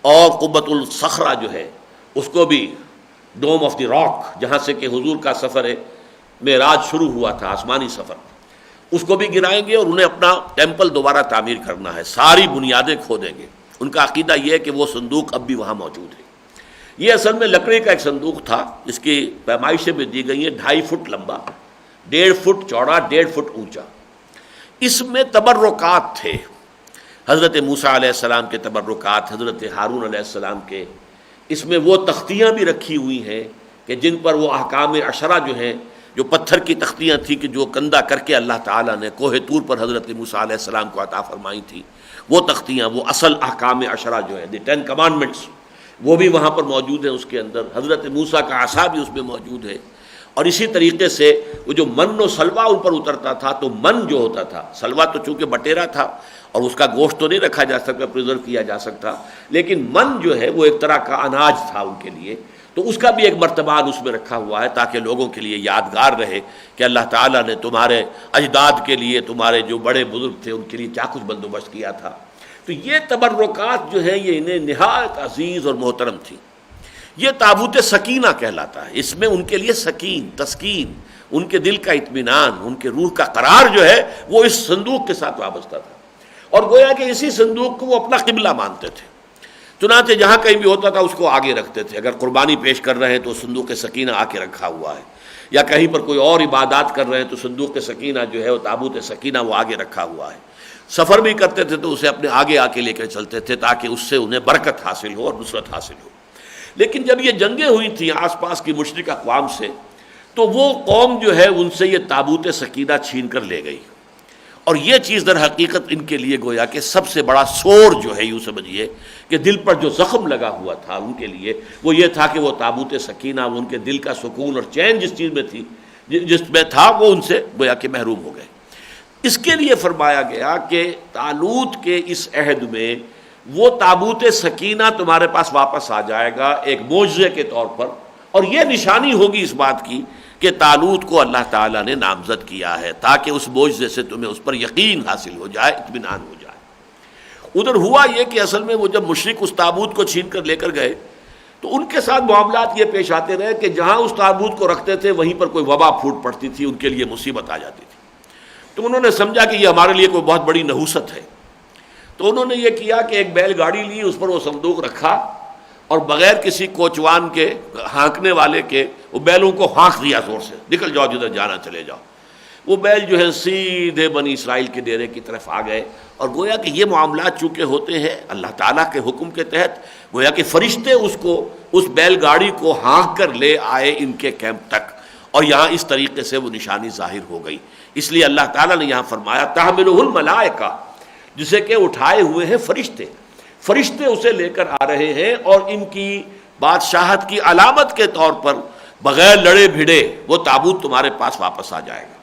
اور قبۃ الصخرہ جو ہے اس کو بھی، ڈوم آف دی راک جہاں سے کہ حضور کا سفر معراج شروع ہوا تھا، آسمانی سفر، اس کو بھی گرائیں گے، اور انہیں اپنا ٹیمپل دوبارہ تعمیر کرنا ہے، ساری بنیادیں کھودیں گے. ان کا عقیدہ یہ ہے کہ وہ صندوق اب بھی وہاں موجود ہے. یہ اصل میں لکڑی کا ایک صندوق تھا، اس کی پیمائشیں بھی دی گئی ہیں، 2.5 فٹ لمبا، 1.5 فٹ چوڑا، 1.5 فٹ اونچا. اس میں تبرکات تھے، حضرت موسیٰ علیہ السلام کے تبرکات، حضرت ہارون علیہ السلام کے. اس میں وہ تختیاں بھی رکھی ہوئی ہیں کہ جن پر وہ احکام عشرہ جو ہیں، جو پتھر کی تختیاں تھیں کہ جو کندہ کر کے اللہ تعالیٰ نے کوہ طور پر حضرت موسیٰ علیہ السلام کو عطا فرمائی تھی، وہ تختیاں، وہ اصل احکام عشرہ جو ہیں، دی 10 کمانڈمنٹس، وہ بھی وہاں پر موجود ہیں. اس کے اندر حضرت موسیٰ کا عصا بھی اس میں موجود ہے. اور اسی طریقے سے وہ جو من و سلوا ان پر اترتا تھا، تو من جو ہوتا تھا، سلوا تو چونکہ بٹیرا تھا اور اس کا گوشت تو نہیں رکھا جا سکتا، پریزرو کیا جا سکتا، لیکن من جو ہے وہ ایک طرح کا اناج تھا ان کے لیے. تو اس کا بھی ایک مرتبہ اس میں رکھا ہوا ہے تاکہ لوگوں کے لیے یادگار رہے کہ اللہ تعالیٰ نے تمہارے اجداد کے لیے، تمہارے جو بڑے بزرگ تھے ان کے لیے کیا کچھ بندوبست کیا تھا. تو یہ تبرکات جو ہیں یہ انہیں نہایت عزیز اور محترم تھی. یہ تابوت سکینہ کہلاتا ہے. اس میں ان کے لیے سکین، تسکین، ان کے دل کا اطمینان، ان کے روح کا قرار جو ہے وہ اس صندوق کے ساتھ وابستہ تھا. اور گویا کہ اسی صندوق کو وہ اپنا قبلہ مانتے تھے. چنانچہ جہاں کہیں بھی ہوتا تھا اس کو آگے رکھتے تھے. اگر قربانی پیش کر رہے ہیں تو صندوق سکینہ آ کے رکھا ہوا ہے، یا کہیں پر کوئی اور عبادات کر رہے ہیں تو صندوق سکینہ جو ہے وہ تابوت سکینہ وہ آگے رکھا ہوا ہے. سفر بھی کرتے تھے تو اسے اپنے آگے آ کے لے کر چلتے تھے تاکہ اس سے انہیں برکت حاصل ہو اور نصرت حاصل ہو. لیکن جب یہ جنگیں ہوئی تھیں آس پاس کی مشرک اقوام سے تو وہ قوم جو ہے ان سے یہ تابوت سکینہ چھین کر لے گئی. اور یہ چیز در حقیقت ان کے لیے گویا کہ سب سے بڑا سور جو ہے، یوں سمجھیے کہ دل پر جو زخم لگا ہوا تھا ان کے لیے وہ یہ تھا کہ وہ تابوت سکینہ، وہ ان کے دل کا سکون اور چین جس چیز میں تھی، جس میں تھا، وہ ان سے گویا کہ محروم ہو گئے. اس کے لیے فرمایا گیا کہ طالوت کے اس عہد میں وہ تابوت سکینہ تمہارے پاس واپس آ جائے گا ایک معجزے کے طور پر، اور یہ نشانی ہوگی اس بات کی کہ طالوت کو اللہ تعالیٰ نے نامزد کیا ہے تاکہ اس معجزے سے تمہیں اس پر یقین حاصل ہو جائے، اطمینان ہو جائے. ادھر ہوا یہ کہ اصل میں وہ جب مشرک اس تابوت کو چھین کر لے کر گئے تو ان کے ساتھ معاملات یہ پیش آتے رہے کہ جہاں اس تابوت کو رکھتے تھے وہیں پر کوئی وبا پھوٹ پڑتی تھی، ان کے لیے مصیبت آ جاتی تھی. تو انہوں نے سمجھا کہ یہ ہمارے لیے کوئی بہت بڑی نحوست ہے. تو انہوں نے یہ کیا کہ ایک بیل گاڑی لی، اس پر وہ صندوق رکھا اور بغیر کسی کوچوان کے، ہانکنے والے کے، وہ بیلوں کو ہانک دیا زور سے، نکل جاؤ جدھر جانا چلے جاؤ. وہ بیل جو ہے سیدھے بنی اسرائیل کے ڈیرے کی طرف آ گئے. اور گویا کہ یہ معاملات چونکہ ہوتے ہیں اللہ تعالیٰ کے حکم کے تحت، گویا کہ فرشتے اس بیل گاڑی کو ہانک کر لے آئے ان کے کیمپ تک، اور یہاں اس طریقے سے وہ نشانی ظاہر ہو گئی. اس لیے اللہ تعالیٰ نے یہاں فرمایا تحملہ الملائکہ، جسے کہ اٹھائے ہوئے ہیں فرشتے. فرشتے اسے لے کر آ رہے ہیں اور ان کی بادشاہت کی علامت کے طور پر بغیر لڑے بھیڑے وہ تابوت تمہارے پاس واپس آ جائے گا.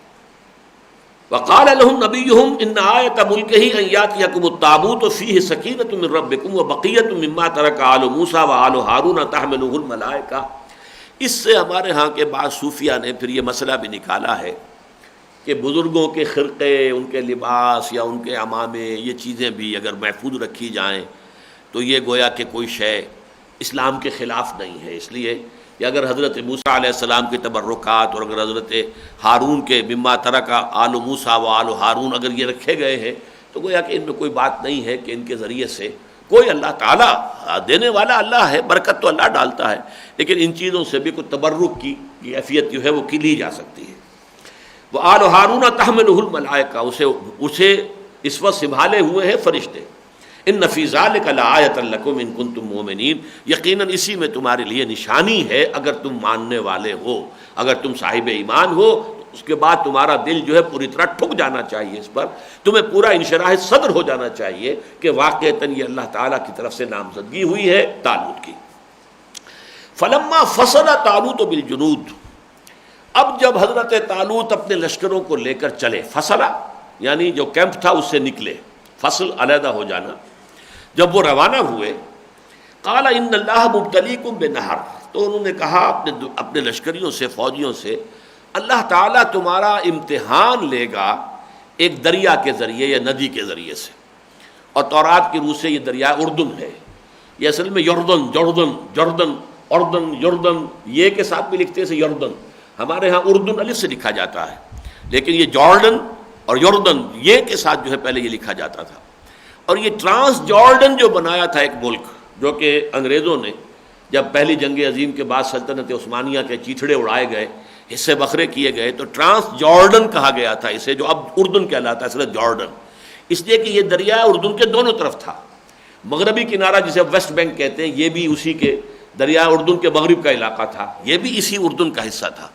وقال لهم نبيهم ان آیۃ ملکہ ان یاتیکم التابوت فیہ سکینۃ من ربکم وبقیۃ مما ترک آل موسیٰ وآل ہارون تحملہ الملائکہ. اس سے ہمارے ہاں کے بعض صوفیہ نے پھر یہ مسئلہ بھی نکالا ہے کہ بزرگوں کے خرقے، ان کے لباس یا ان کے عمامے، یہ چیزیں بھی اگر محفوظ رکھی جائیں تو یہ گویا کہ کوئی شے اسلام کے خلاف نہیں ہے. اس لیے کہ اگر حضرت موسیٰ علیہ السلام کے تبرکات اور اگر حضرت ہارون کے مما ترک آل موسیٰ و آل ہارون اگر یہ رکھے گئے ہیں تو گویا کہ ان میں کوئی بات نہیں ہے کہ ان کے ذریعے سے کوئی، اللہ تعالیٰ دینے والا اللہ ہے، برکت تو اللہ ڈالتا ہے، لیکن ان چیزوں سے بھی کوئی تبرک کی کیفیت جو ہے وہ کی لی جا سکتی ہے. وہ آل ہارون تحملہ الملائکہ، اسے اس وقت سنبھالے ہوئے ہیں فرشتے. ان فی ذلک لآیۃ لکم ان کنتم مؤمنین، یقیناً اسی میں تمہارے لیے نشانی ہے اگر تم ماننے والے ہو، اگر تم صاحب ایمان ہو. اس کے بعد تمہارا دل جو ہے پوری طرح ٹھک جانا چاہیے، اس پر تمہیں پورا انشراح صدر ہو جانا چاہیے کہ واقعتاً یہ اللہ تعالیٰ کی طرف سے نامزدگی ہوئی ہے طالوت کی. فلما فصل طالوت بالجنود، اب جب حضرت طالوت اپنے لشکروں کو لے کر چلے، فصلہ یعنی جو کیمپ تھا اس سے نکلے، فصل علیحدہ ہو جانا، جب وہ روانہ ہوئے، قال ان اللہ مبتلیکم بنہر، تو انہوں نے کہا اپنے لشکریوں سے، فوجیوں سے، اللہ تعالیٰ تمہارا امتحان لے گا ایک دریا کے ذریعے یا ندی کے ذریعے سے. اور تورات کی روح سے یہ دریا اردن ہے. یہ اصل میں یردن یہ کے ساتھ بھی لکھتے ہیں یردن، ہمارے ہاں اردن الف سے لکھا جاتا ہے، لیکن یہ جارڈن اور یردن یہ کے ساتھ جو ہے پہلے یہ لکھا جاتا تھا. اور یہ ٹرانس جارڈن جو بنایا تھا ایک ملک، جو کہ انگریزوں نے جب پہلی جنگ عظیم کے بعد سلطنت عثمانیہ کے چیتھڑے اڑائے گئے، حصے بکھرے کیے گئے، تو ٹرانس جارڈن کہا گیا تھا اسے، جو اب اردن کہلاتا ہے صرف جارڈن، اس لیے کہ یہ دریا اردن کے دونوں طرف تھا. مغربی کنارہ جسے ویسٹ بینک کہتے ہیں یہ بھی اسی کے دریا اردن کے مغرب کا علاقہ تھا، یہ بھی اسی اردن کا حصہ تھا،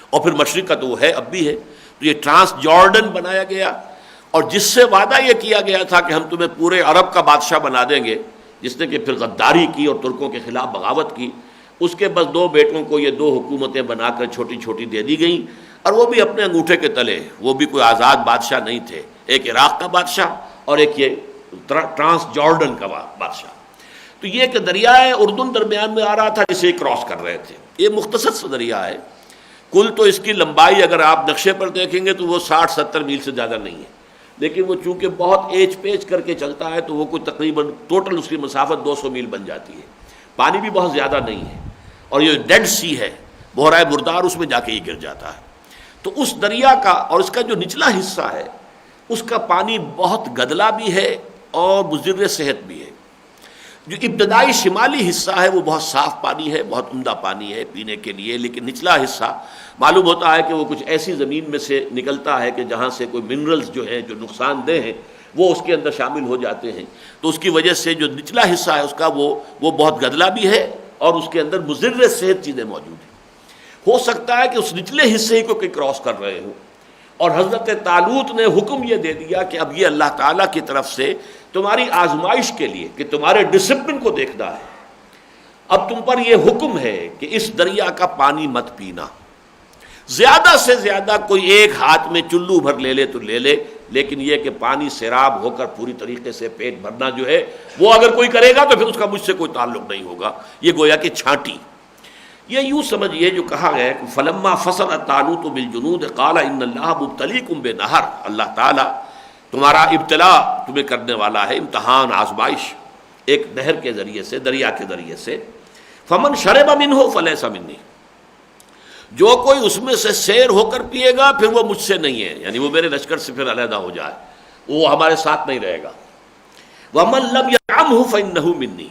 اور پھر مشرق کا تو وہ ہے، اب بھی ہے. تو یہ ٹرانس جارڈن بنایا گیا، اور جس سے وعدہ یہ کیا گیا تھا کہ ہم تمہیں پورے عرب کا بادشاہ بنا دیں گے، جس نے کہ پھر غداری کی اور ترکوں کے خلاف بغاوت کی. اس کے بس 2 بیٹوں کو یہ 2 حکومتیں بنا کر چھوٹی چھوٹی دے دی گئیں، اور وہ بھی اپنے انگوٹھے کے تلے، وہ بھی کوئی آزاد بادشاہ نہیں تھے، ایک عراق کا بادشاہ اور ایک یہ ٹرانس جارڈن کا بادشاہ. تو یہ کہ دریائے اردن درمیان میں آ رہا تھا جسے کراس کر رہے تھے. یہ مختصر سا دریا ہے، کل تو اس کی لمبائی اگر آپ نقشے پر دیکھیں گے تو وہ 60-70 میل سے زیادہ نہیں ہے، لیکن وہ چونکہ بہت ایچ پیچ کر کے چلتا ہے تو وہ کوئی تقریباً ٹوٹل اس کی مسافت 200 میل بن جاتی ہے. پانی بھی بہت زیادہ نہیں ہے، اور یہ ڈیڈ سی ہے، بحرۂ مردار، اس میں جا کے یہ گر جاتا ہے. تو اس دریا کا اور اس کا جو نچلا حصہ ہے اس کا پانی بہت گدلا بھی ہے اور مضر صحت بھی ہے. جو ابتدائی شمالی حصہ ہے وہ بہت صاف پانی ہے، بہت عمدہ پانی ہے پینے کے لیے، لیکن نچلا حصہ معلوم ہوتا ہے کہ وہ کچھ ایسی زمین میں سے نکلتا ہے کہ جہاں سے کوئی منرلز جو ہیں جو نقصان دہ ہیں وہ اس کے اندر شامل ہو جاتے ہیں، تو اس کی وجہ سے جو نچلا حصہ ہے اس کا وہ بہت گدلا بھی ہے اور اس کے اندر مضر صحت چیزیں موجود ہیں۔ ہو سکتا ہے کہ اس نچلے حصے ہی کو کوئی کراس کر رہے ہوں، اور حضرت طالوت نے حکم یہ دے دیا کہ اب یہ اللہ تعالیٰ کی طرف سے تمہاری آزمائش کے لیے کہ تمہارے ڈسپلن کو دیکھنا ہے، اب تم پر یہ حکم ہے کہ اس دریا کا پانی مت پینا، زیادہ سے زیادہ کوئی ایک ہاتھ میں چلو بھر لے لے تو لے لے، لیکن یہ کہ پانی سیراب ہو کر پوری طریقے سے پیٹ بھرنا جو ہے وہ اگر کوئی کرے گا تو پھر اس کا مجھ سے کوئی تعلق نہیں ہوگا، یہ گویا کہ چھانٹی۔ یہ یوں سمجھیے جو کہا گیا کہ فلما فصل طالوت بالجنود قال ان اللہ مبتلیکم بنہر، اللہ تعالیٰ تمہارا ابتلا تمہیں کرنے والا ہے، امتحان آزمائش ایک نہر کے ذریعے سے، دریا کے ذریعے سے، فمن شرب منہ فلیس منی، جو کوئی اس میں سے سیر ہو کر پیے گا پھر وہ مجھ سے نہیں ہے، یعنی وہ میرے لشکر سے پھر علیحدہ ہو جائے، وہ ہمارے ساتھ نہیں رہے گا۔ ومن لم یطعمہ فإنہ منی،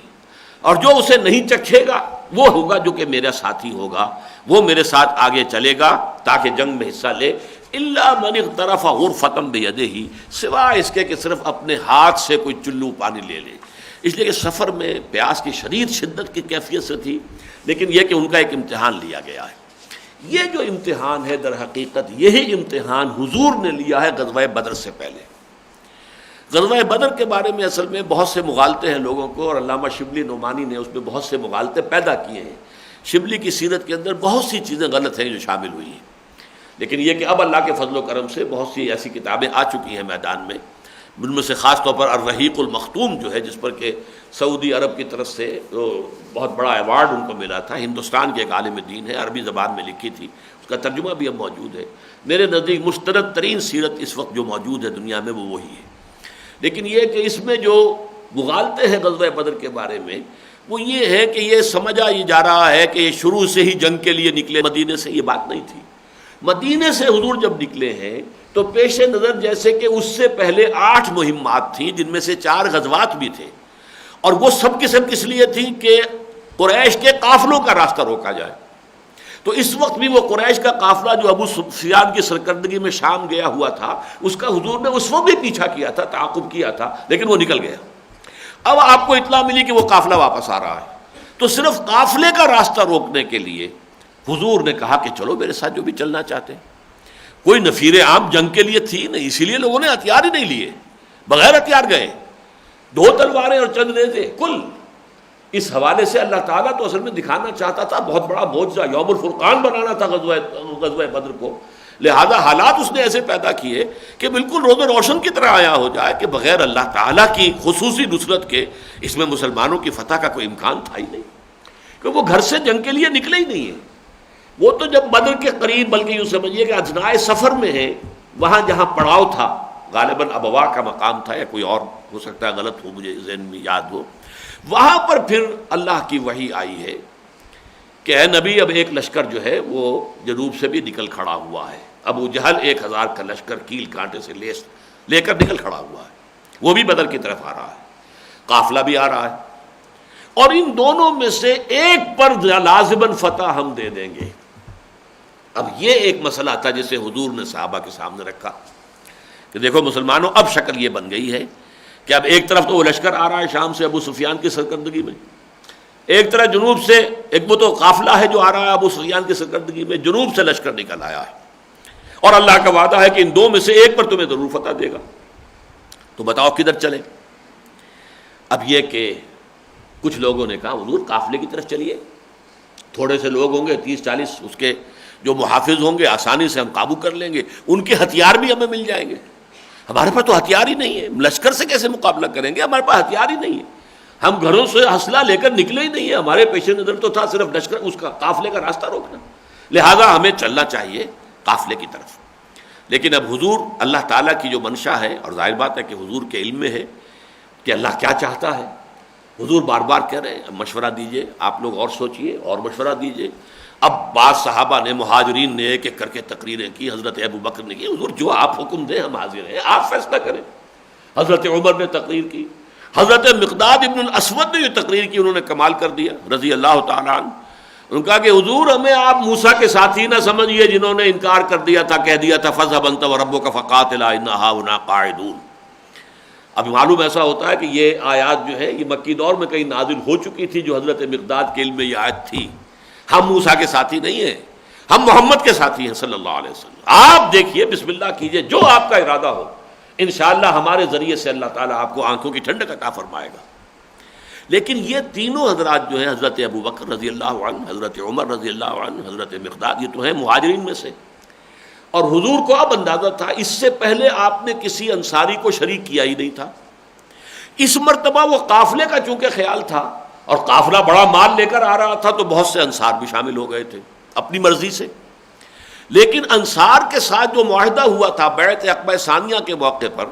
اور جو اسے نہیں چکھے گا وہ ہوگا جو کہ میرا ساتھی ہوگا، وہ میرے ساتھ آگے چلے گا تاکہ جنگ میں حصہ لے، الا من اغترف غرفۃ بیدہ، سوائے اس کے کہ صرف اپنے ہاتھ سے کوئی چلو پانی لے لے، اس لیے کہ سفر میں پیاس کی شدید شدت کی کیفیت سے تھی، لیکن یہ کہ ان کا ایک امتحان لیا گیا ہے۔ یہ جو امتحان ہے در حقیقت یہی امتحان حضور نے لیا ہے غزوہ بدر سے پہلے۔ غزوہ بدر کے بارے میں اصل میں بہت سے مغالطے ہیں لوگوں کو، اور علامہ شبلی نعمانی نے اس میں بہت سے مغالطے پیدا کیے ہیں۔ شبلی کی سیرت کے اندر بہت سی چیزیں غلط ہیں جو شامل ہوئی ہیں، لیکن یہ کہ اب اللہ کے فضل و کرم سے بہت سی ایسی کتابیں آ چکی ہیں میدان میں، ان میں سے خاص طور پر الرحیق المختوم جو ہے، جس پر کہ سعودی عرب کی طرف سے بہت بڑا ایوارڈ ان کو ملا تھا، ہندوستان کے ایک عالم دین ہے، عربی زبان میں لکھی تھی، اس کا ترجمہ بھی اب موجود ہے۔ میرے نزدیک مستند ترین سیرت اس وقت جو موجود ہے دنیا میں وہ وہی ہے، لیکن یہ کہ اس میں جو مغالطے ہیں غزوہ بدر کے بارے میں وہ یہ ہے کہ یہ سمجھا یہ جا رہا ہے کہ یہ شروع سے ہی جنگ کے لیے نکلے مدینے سے، یہ بات نہیں تھی۔ مدینے سے حضور جب نکلے ہیں تو پیش نظر جیسے کہ اس سے پہلے 8 مہمات تھیں، جن میں سے 4 غزوات بھی تھے، اور وہ سب کی سب کس لیے تھی کہ قریش کے قافلوں کا راستہ روکا جائے۔ تو اس وقت بھی وہ قریش کا قافلہ جو ابو سفیان کی سرکردگی میں شام گیا ہوا تھا، اس کا حضور نے اس وقت بھی پیچھا کیا تھا، تعاقب کیا تھا، لیکن وہ نکل گیا۔ اب آپ کو اطلاع ملی کہ وہ قافلہ واپس آ رہا ہے، تو صرف قافلے کا راستہ روکنے کے لیے حضور نے کہا کہ چلو میرے ساتھ جو بھی چلنا چاہتے ہیں۔ کوئی نفیر عام جنگ کے لیے تھی نہیں، اسی لیے لوگوں نے ہتھیار ہی نہیں لیے، بغیر ہتھیار گئے، 2 تلواریں اور چند نیزے کل۔ اس حوالے سے اللہ تعالیٰ تو اصل میں دکھانا چاہتا تھا، بہت بڑا معجزہ یوم الفرقان بنانا تھا غزوہ بدر کو، لہذا حالات اس نے ایسے پیدا کیے کہ بالکل روز روشن کی طرح آیا ہو جائے کہ بغیر اللہ تعالیٰ کی خصوصی نصرت کے اس میں مسلمانوں کی فتح کا کوئی امکان تھا ہی نہیں، کہ وہ گھر سے جنگ کے لیے نکلے ہی نہیں ہیں۔ وہ تو جب بدر کے قریب، بلکہ یوں سمجھیے کہ اثنائے سفر میں ہیں، وہاں جہاں پڑاؤ تھا، غالباً ابوا کا مقام تھا یا کوئی اور ہو سکتا ہے، غلط ہو مجھے ذہن میں یاد ہو، وہاں پر پھر اللہ کی وحی آئی ہے کہ اے نبی اب ایک لشکر جو ہے وہ جنوب سے بھی نکل کھڑا ہوا ہے، ابو جہل 1000 کا لشکر کیل کانٹے سے لیس لے کر نکل کھڑا ہوا ہے، وہ بھی بدر کی طرف آ رہا ہے، قافلہ بھی آ رہا ہے، اور ان دونوں میں سے ایک پر لازماً فتح ہم دے دیں گے۔ اب یہ ایک مسئلہ تھا جسے حضور نے صحابہ کے سامنے رکھا کہ دیکھو مسلمانوں، اب شکل یہ بن گئی ہے کہ اب ایک طرف تو وہ لشکر آ رہا ہے شام سے ابو سفیان کی سرکردگی میں، ایک طرف جنوب سے ایک وہ تو قافلہ ہے جو آ رہا ہے ابو سفیان کی سرکردگی میں، جنوب سے لشکر نکل آیا ہے، اور اللہ کا وعدہ ہے کہ ان 2 میں سے ایک پر تمہیں ضرور فتح دے گا، تو بتاؤ کدھر چلیں؟ اب یہ کہ کچھ لوگوں نے کہا حضور قافلے کی طرف چلیے، تھوڑے سے لوگ ہوں گے 30-40، اس کے جو محافظ ہوں گے آسانی سے ہم قابو کر لیں گے، ان کے ہتھیار بھی ہمیں مل جائیں گے، ہمارے پاس تو ہتھیار ہی نہیں ہے، لشکر سے کیسے مقابلہ کریں گے، ہمارے پاس ہتھیار ہی نہیں ہے، ہم گھروں سے اسلحہ لے کر نکلے ہی نہیں ہے، ہمارے پیش نظر تو تھا صرف لشکر اس کا قافلے کا راستہ روکنا، لہذا ہمیں چلنا چاہیے قافلے کی طرف۔ لیکن اب حضور اللہ تعالیٰ کی جو منشا ہے، اور ظاہر بات ہے کہ حضور کے علم میں ہے کہ اللہ کیا چاہتا ہے، حضور بار بار کہہ رہے ہیں مشورہ دیجئے، آپ لوگ اور سوچئے اور مشورہ دیجئے۔ اب بعض صحابہ نے، مہاجرین نے ایک ایک کر کے تقریریں کی، حضرت ابو بکر نے کی، حضور جو آپ حکم دیں ہم حاضر ہیں، آپ فیصلہ کریں۔ حضرت عمر نے تقریر کی، حضرت مقداد ابن الاسود نے یہ تقریر کی، انہوں نے کمال کر دیا رضی اللہ تعالیٰ عنہ. ان کا کہ حضور ہمیں آپ موسیٰ کے ساتھی نہ سمجھیے جنہوں نے انکار کر دیا تھا، کہہ دیا تھا فَاذْهَبْ أَنْتَ وَرَبُّكَ فَقَاتِلَا إِنَّا هَاهُنَا قَاعِدُونَ. اب معلوم ایسا ہوتا ہے کہ یہ آیات جو ہے یہ مکی دور میں کہیں نازل ہو چکی تھی، جو حضرت مقداد کے علم میں یہ آیت تھی. ہم موسیٰ کے ساتھی نہیں ہیں، ہم محمد کے ساتھی ہیں صلی اللہ علیہ وسلم. آپ دیکھیے، بسم اللہ کیجئے، جو آپ کا ارادہ ہو انشاءاللہ ہمارے ذریعے سے اللہ تعالیٰ آپ کو آنکھوں کی ٹھنڈک عطا فرمائے گا. لیکن یہ تینوں حضرات جو ہیں، حضرت ابو بکر رضی اللہ عنہ، حضرت عمر رضی اللہ عنہ، حضرت مقداد، یہ تو ہیں مہاجرین میں سے. اور حضور کو اب اندازہ تھا اس سے پہلے آپ نے کسی انصاری کو شریک کیا ہی نہیں تھا. اس مرتبہ وہ قافلے کا چونکہ خیال تھا اور قافلہ بڑا مال لے کر آ رہا تھا، تو بہت سے انصار بھی شامل ہو گئے تھے اپنی مرضی سے. لیکن انصار کے ساتھ جو معاہدہ ہوا تھا بیعت عقبہ ثانیہ کے موقع پر،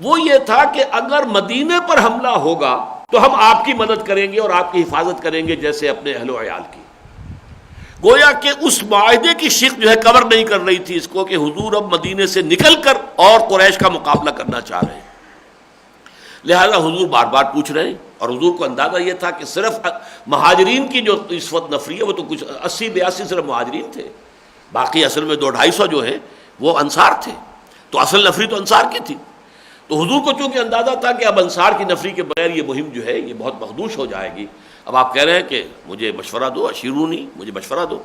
وہ یہ تھا کہ اگر مدینے پر حملہ ہوگا تو ہم آپ کی مدد کریں گے اور آپ کی حفاظت کریں گے جیسے اپنے اہل و عیال کی. گویا کہ اس معاہدے کی شق جو ہے کور نہیں کر رہی تھی اس کو کہ حضور اب مدینے سے نکل کر اور قریش کا مقابلہ کرنا چاہ رہے ہیں. لہذا حضور بار بار پوچھ رہے ہیں، اور حضور کو اندازہ یہ تھا کہ صرف مہاجرین کی جو اس وقت نفری ہے وہ تو کچھ 80-82 صرف مہاجرین تھے، باقی اصل میں 200-250 جو ہیں وہ انصار تھے، تو اصل نفری تو انصار کی تھی. تو حضور کو چونکہ اندازہ تھا کہ اب انصار کی نفری کے بغیر یہ مہم جو ہے یہ بہت مخدوش ہو جائے گی. اب آپ کہہ رہے ہیں کہ مجھے مشورہ دو، اشیرونی، مجھے مشورہ دو.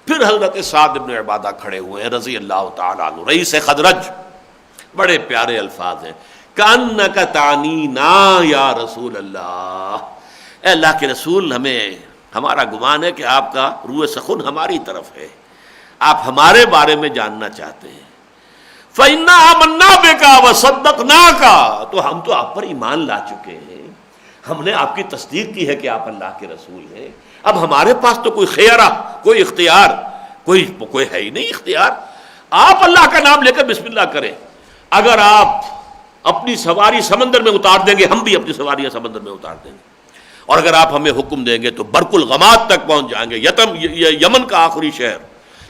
پھر حضرت سعد بن عبادہ کھڑے ہوئے ہیں رضی اللہ تعالیٰ عنہ، رئیس خدرج. بڑے پیارے الفاظ ہیں، کأنک تعنینا یا رسول اللہ. اے اللہ کے رسول، ہمارا گمان ہے کہ آپ کا روح سخن ہماری طرف ہے، آپ ہمارے بارے میں جاننا چاہتے ہیں. فَإِنَّا آمَنَّا بِكَ وَصَدَّقْنَاكَ، تو ہم تو آپ پر ایمان لا چکے ہیں، ہم نے آپ کی تصدیق کی ہے کہ آپ اللہ کے رسول ہیں. اب ہمارے پاس تو کوئی خیرہ، کوئی اختیار، کوئی ہے ہی نہیں اختیار. آپ اللہ کا نام لے کر بسم اللہ کریں. اگر آپ اپنی سواری سمندر میں اتار دیں گے، ہم بھی اپنی سواریاں سمندر میں اتار دیں گے. اور اگر آپ ہمیں حکم دیں گے تو برق الغماد تک پہنچ جائیں گے، یمن کا آخری شہر.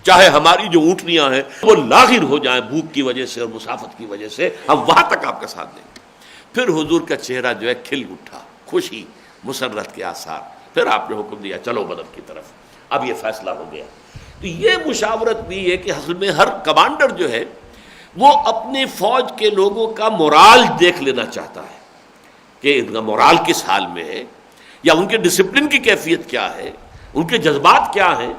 چاہے ہماری جو اونٹنیاں ہیں وہ لاغر ہو جائیں بھوک کی وجہ سے اور مسافت کی وجہ سے، ہم وہاں تک آپ کا ساتھ دیں گے. پھر حضور کا چہرہ جو ہے کھل اٹھا، خوشی، مسرت کے آثار. پھر آپ نے حکم دیا چلو بدر کی طرف. اب یہ فیصلہ ہو گیا. تو یہ مشاورت بھی ہے کہ اصل میں ہر کمانڈر جو ہے وہ اپنی فوج کے لوگوں کا مورال دیکھ لینا چاہتا ہے کہ ان کا مورال کس حال میں ہے، یا ان کے ڈسپلن کی کیفیت کیا ہے، ان کے جذبات کیا ہیں.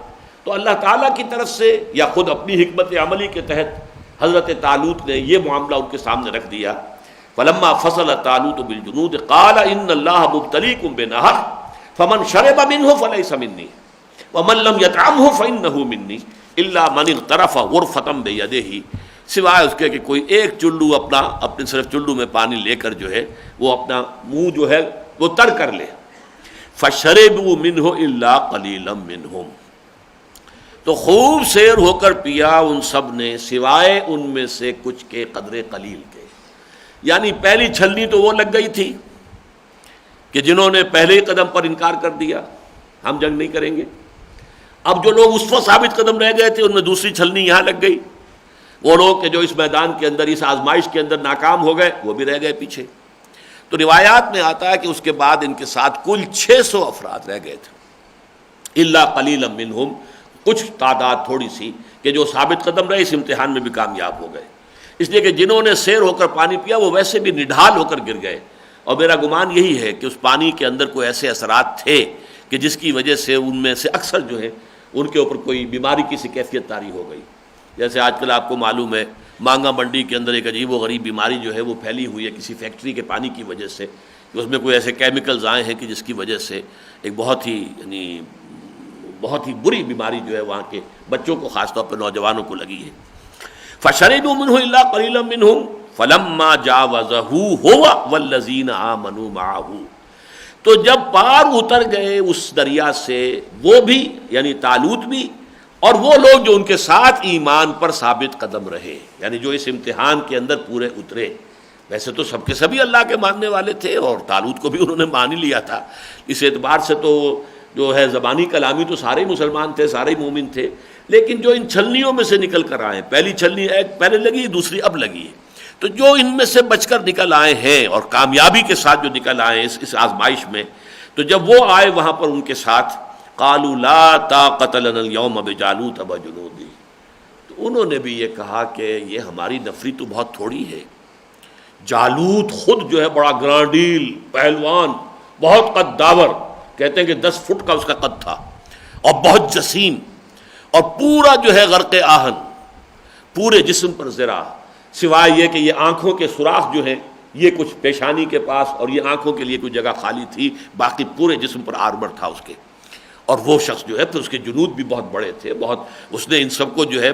تو اللہ تعالیٰ کی طرف سے یا خود اپنی حکمت عملی کے تحت حضرت طالوت نے یہ معاملہ ان کے سامنے رکھ دیا. فلما فصل طالوت بالجنود قال ان اللہ مبتلیکم بنہر فمن شرب منہ فلیس منی ومن لم یطعمہ فانہ منی الا من اغترف غرفۃ بیدہ، سوائے اس کے کہ کوئی ایک چلو اپنے صرف چلو میں پانی لے کر جو ہے وہ اپنا منہ جو ہے وہ تر کر لے. فشربوا منہ الا قلیلا منہم، تو خوب سیر ہو کر پیا ان سب نے سوائے ان میں سے کچھ کے قدر قلیل کے. یعنی پہلی چھلنی تو وہ لگ گئی تھی کہ جنہوں نے پہلے ہی قدم پر انکار کر دیا ہم جنگ نہیں کریں گے. اب جو لوگ اس وقت ثابت قدم رہ گئے تھے ان میں دوسری چھلنی یہاں لگ گئی. وہ لوگ کہ جو اس میدان کے اندر اس آزمائش کے اندر ناکام ہو گئے وہ بھی رہ گئے پیچھے. تو روایات میں آتا ہے کہ اس کے بعد ان کے ساتھ کل 600 افراد رہ گئے تھے، الا قلیلا منہم، کچھ تعداد تھوڑی سی کہ جو ثابت قدم رہے اس امتحان میں بھی کامیاب ہو گئے. اس لیے کہ جنہوں نے سیر ہو کر پانی پیا وہ ویسے بھی نڈھال ہو کر گر گئے. اور میرا گمان یہی ہے کہ اس پانی کے اندر کوئی ایسے اثرات تھے کہ جس کی وجہ سے ان میں سے اکثر جو ہے ان کے اوپر کوئی بیماری کی سی کیفیت طاری ہو گئی. جیسے آج کل آپ کو معلوم ہے مانگا منڈی کے اندر ایک عجیب و غریب بیماری جو ہے وہ پھیلی ہوئی ہے کسی فیکٹری کے پانی کی وجہ سے. اس میں کوئی ایسے کیمیکلز آئے ہیں کہ جس کی وجہ سے ایک بہت ہی بری بیماری جو ہے وہاں کے بچوں کو خاص طور پر نوجوانوں کو لگی ہے. فشربوا منه الا قليلا منهم فلما جاوزه هو والذين آمنوا معه، تو جب پار اتر گئے اس دریا سے وہ بھی یعنی طالوت بھی اور وہ لوگ جو ان کے ساتھ ایمان پر ثابت قدم رہے، یعنی جو اس امتحان کے اندر پورے اترے. ویسے تو سب کے سبھی اللہ کے ماننے والے تھے اور طالوت کو بھی انہوں نے مان ہی لیا تھا. اس اعتبار سے تو جو ہے زبانی کلامی تو سارے مسلمان تھے، سارے مومن تھے. لیکن جو ان چھلنیوں میں سے نکل کر آئے، پہلی چھلنی ایک پہلے لگی دوسری اب لگی ہے، تو جو ان میں سے بچ کر نکل آئے ہیں اور کامیابی کے ساتھ جو نکل آئے ہیں اس آزمائش میں، تو جب وہ آئے وہاں پر ان کے ساتھ قالوا لا طاقت لنا اليوم بجالوت وجنودہ، تو انہوں نے بھی یہ کہا کہ یہ ہماری نفری تو بہت تھوڑی ہے، جالوت خود جو ہے بڑا گرانڈیل پہلوان، بہت قد داور، کہتے ہیں کہ 10 فٹ کا اس کا قد تھا اور بہت جسیم، اور پورا جو ہے غرق آہن، پورے جسم پر زرہ، سوائے یہ کہ یہ آنکھوں کے سوراخ جو ہیں یہ کچھ پیشانی کے پاس اور یہ آنکھوں کے لیے کوئی جگہ خالی تھی، باقی پورے جسم پر آرمر تھا اس کے۔ اور وہ شخص جو ہے پھر اس کے جنود بھی بہت بڑے تھے، بہت، اس نے ان سب کو جو ہے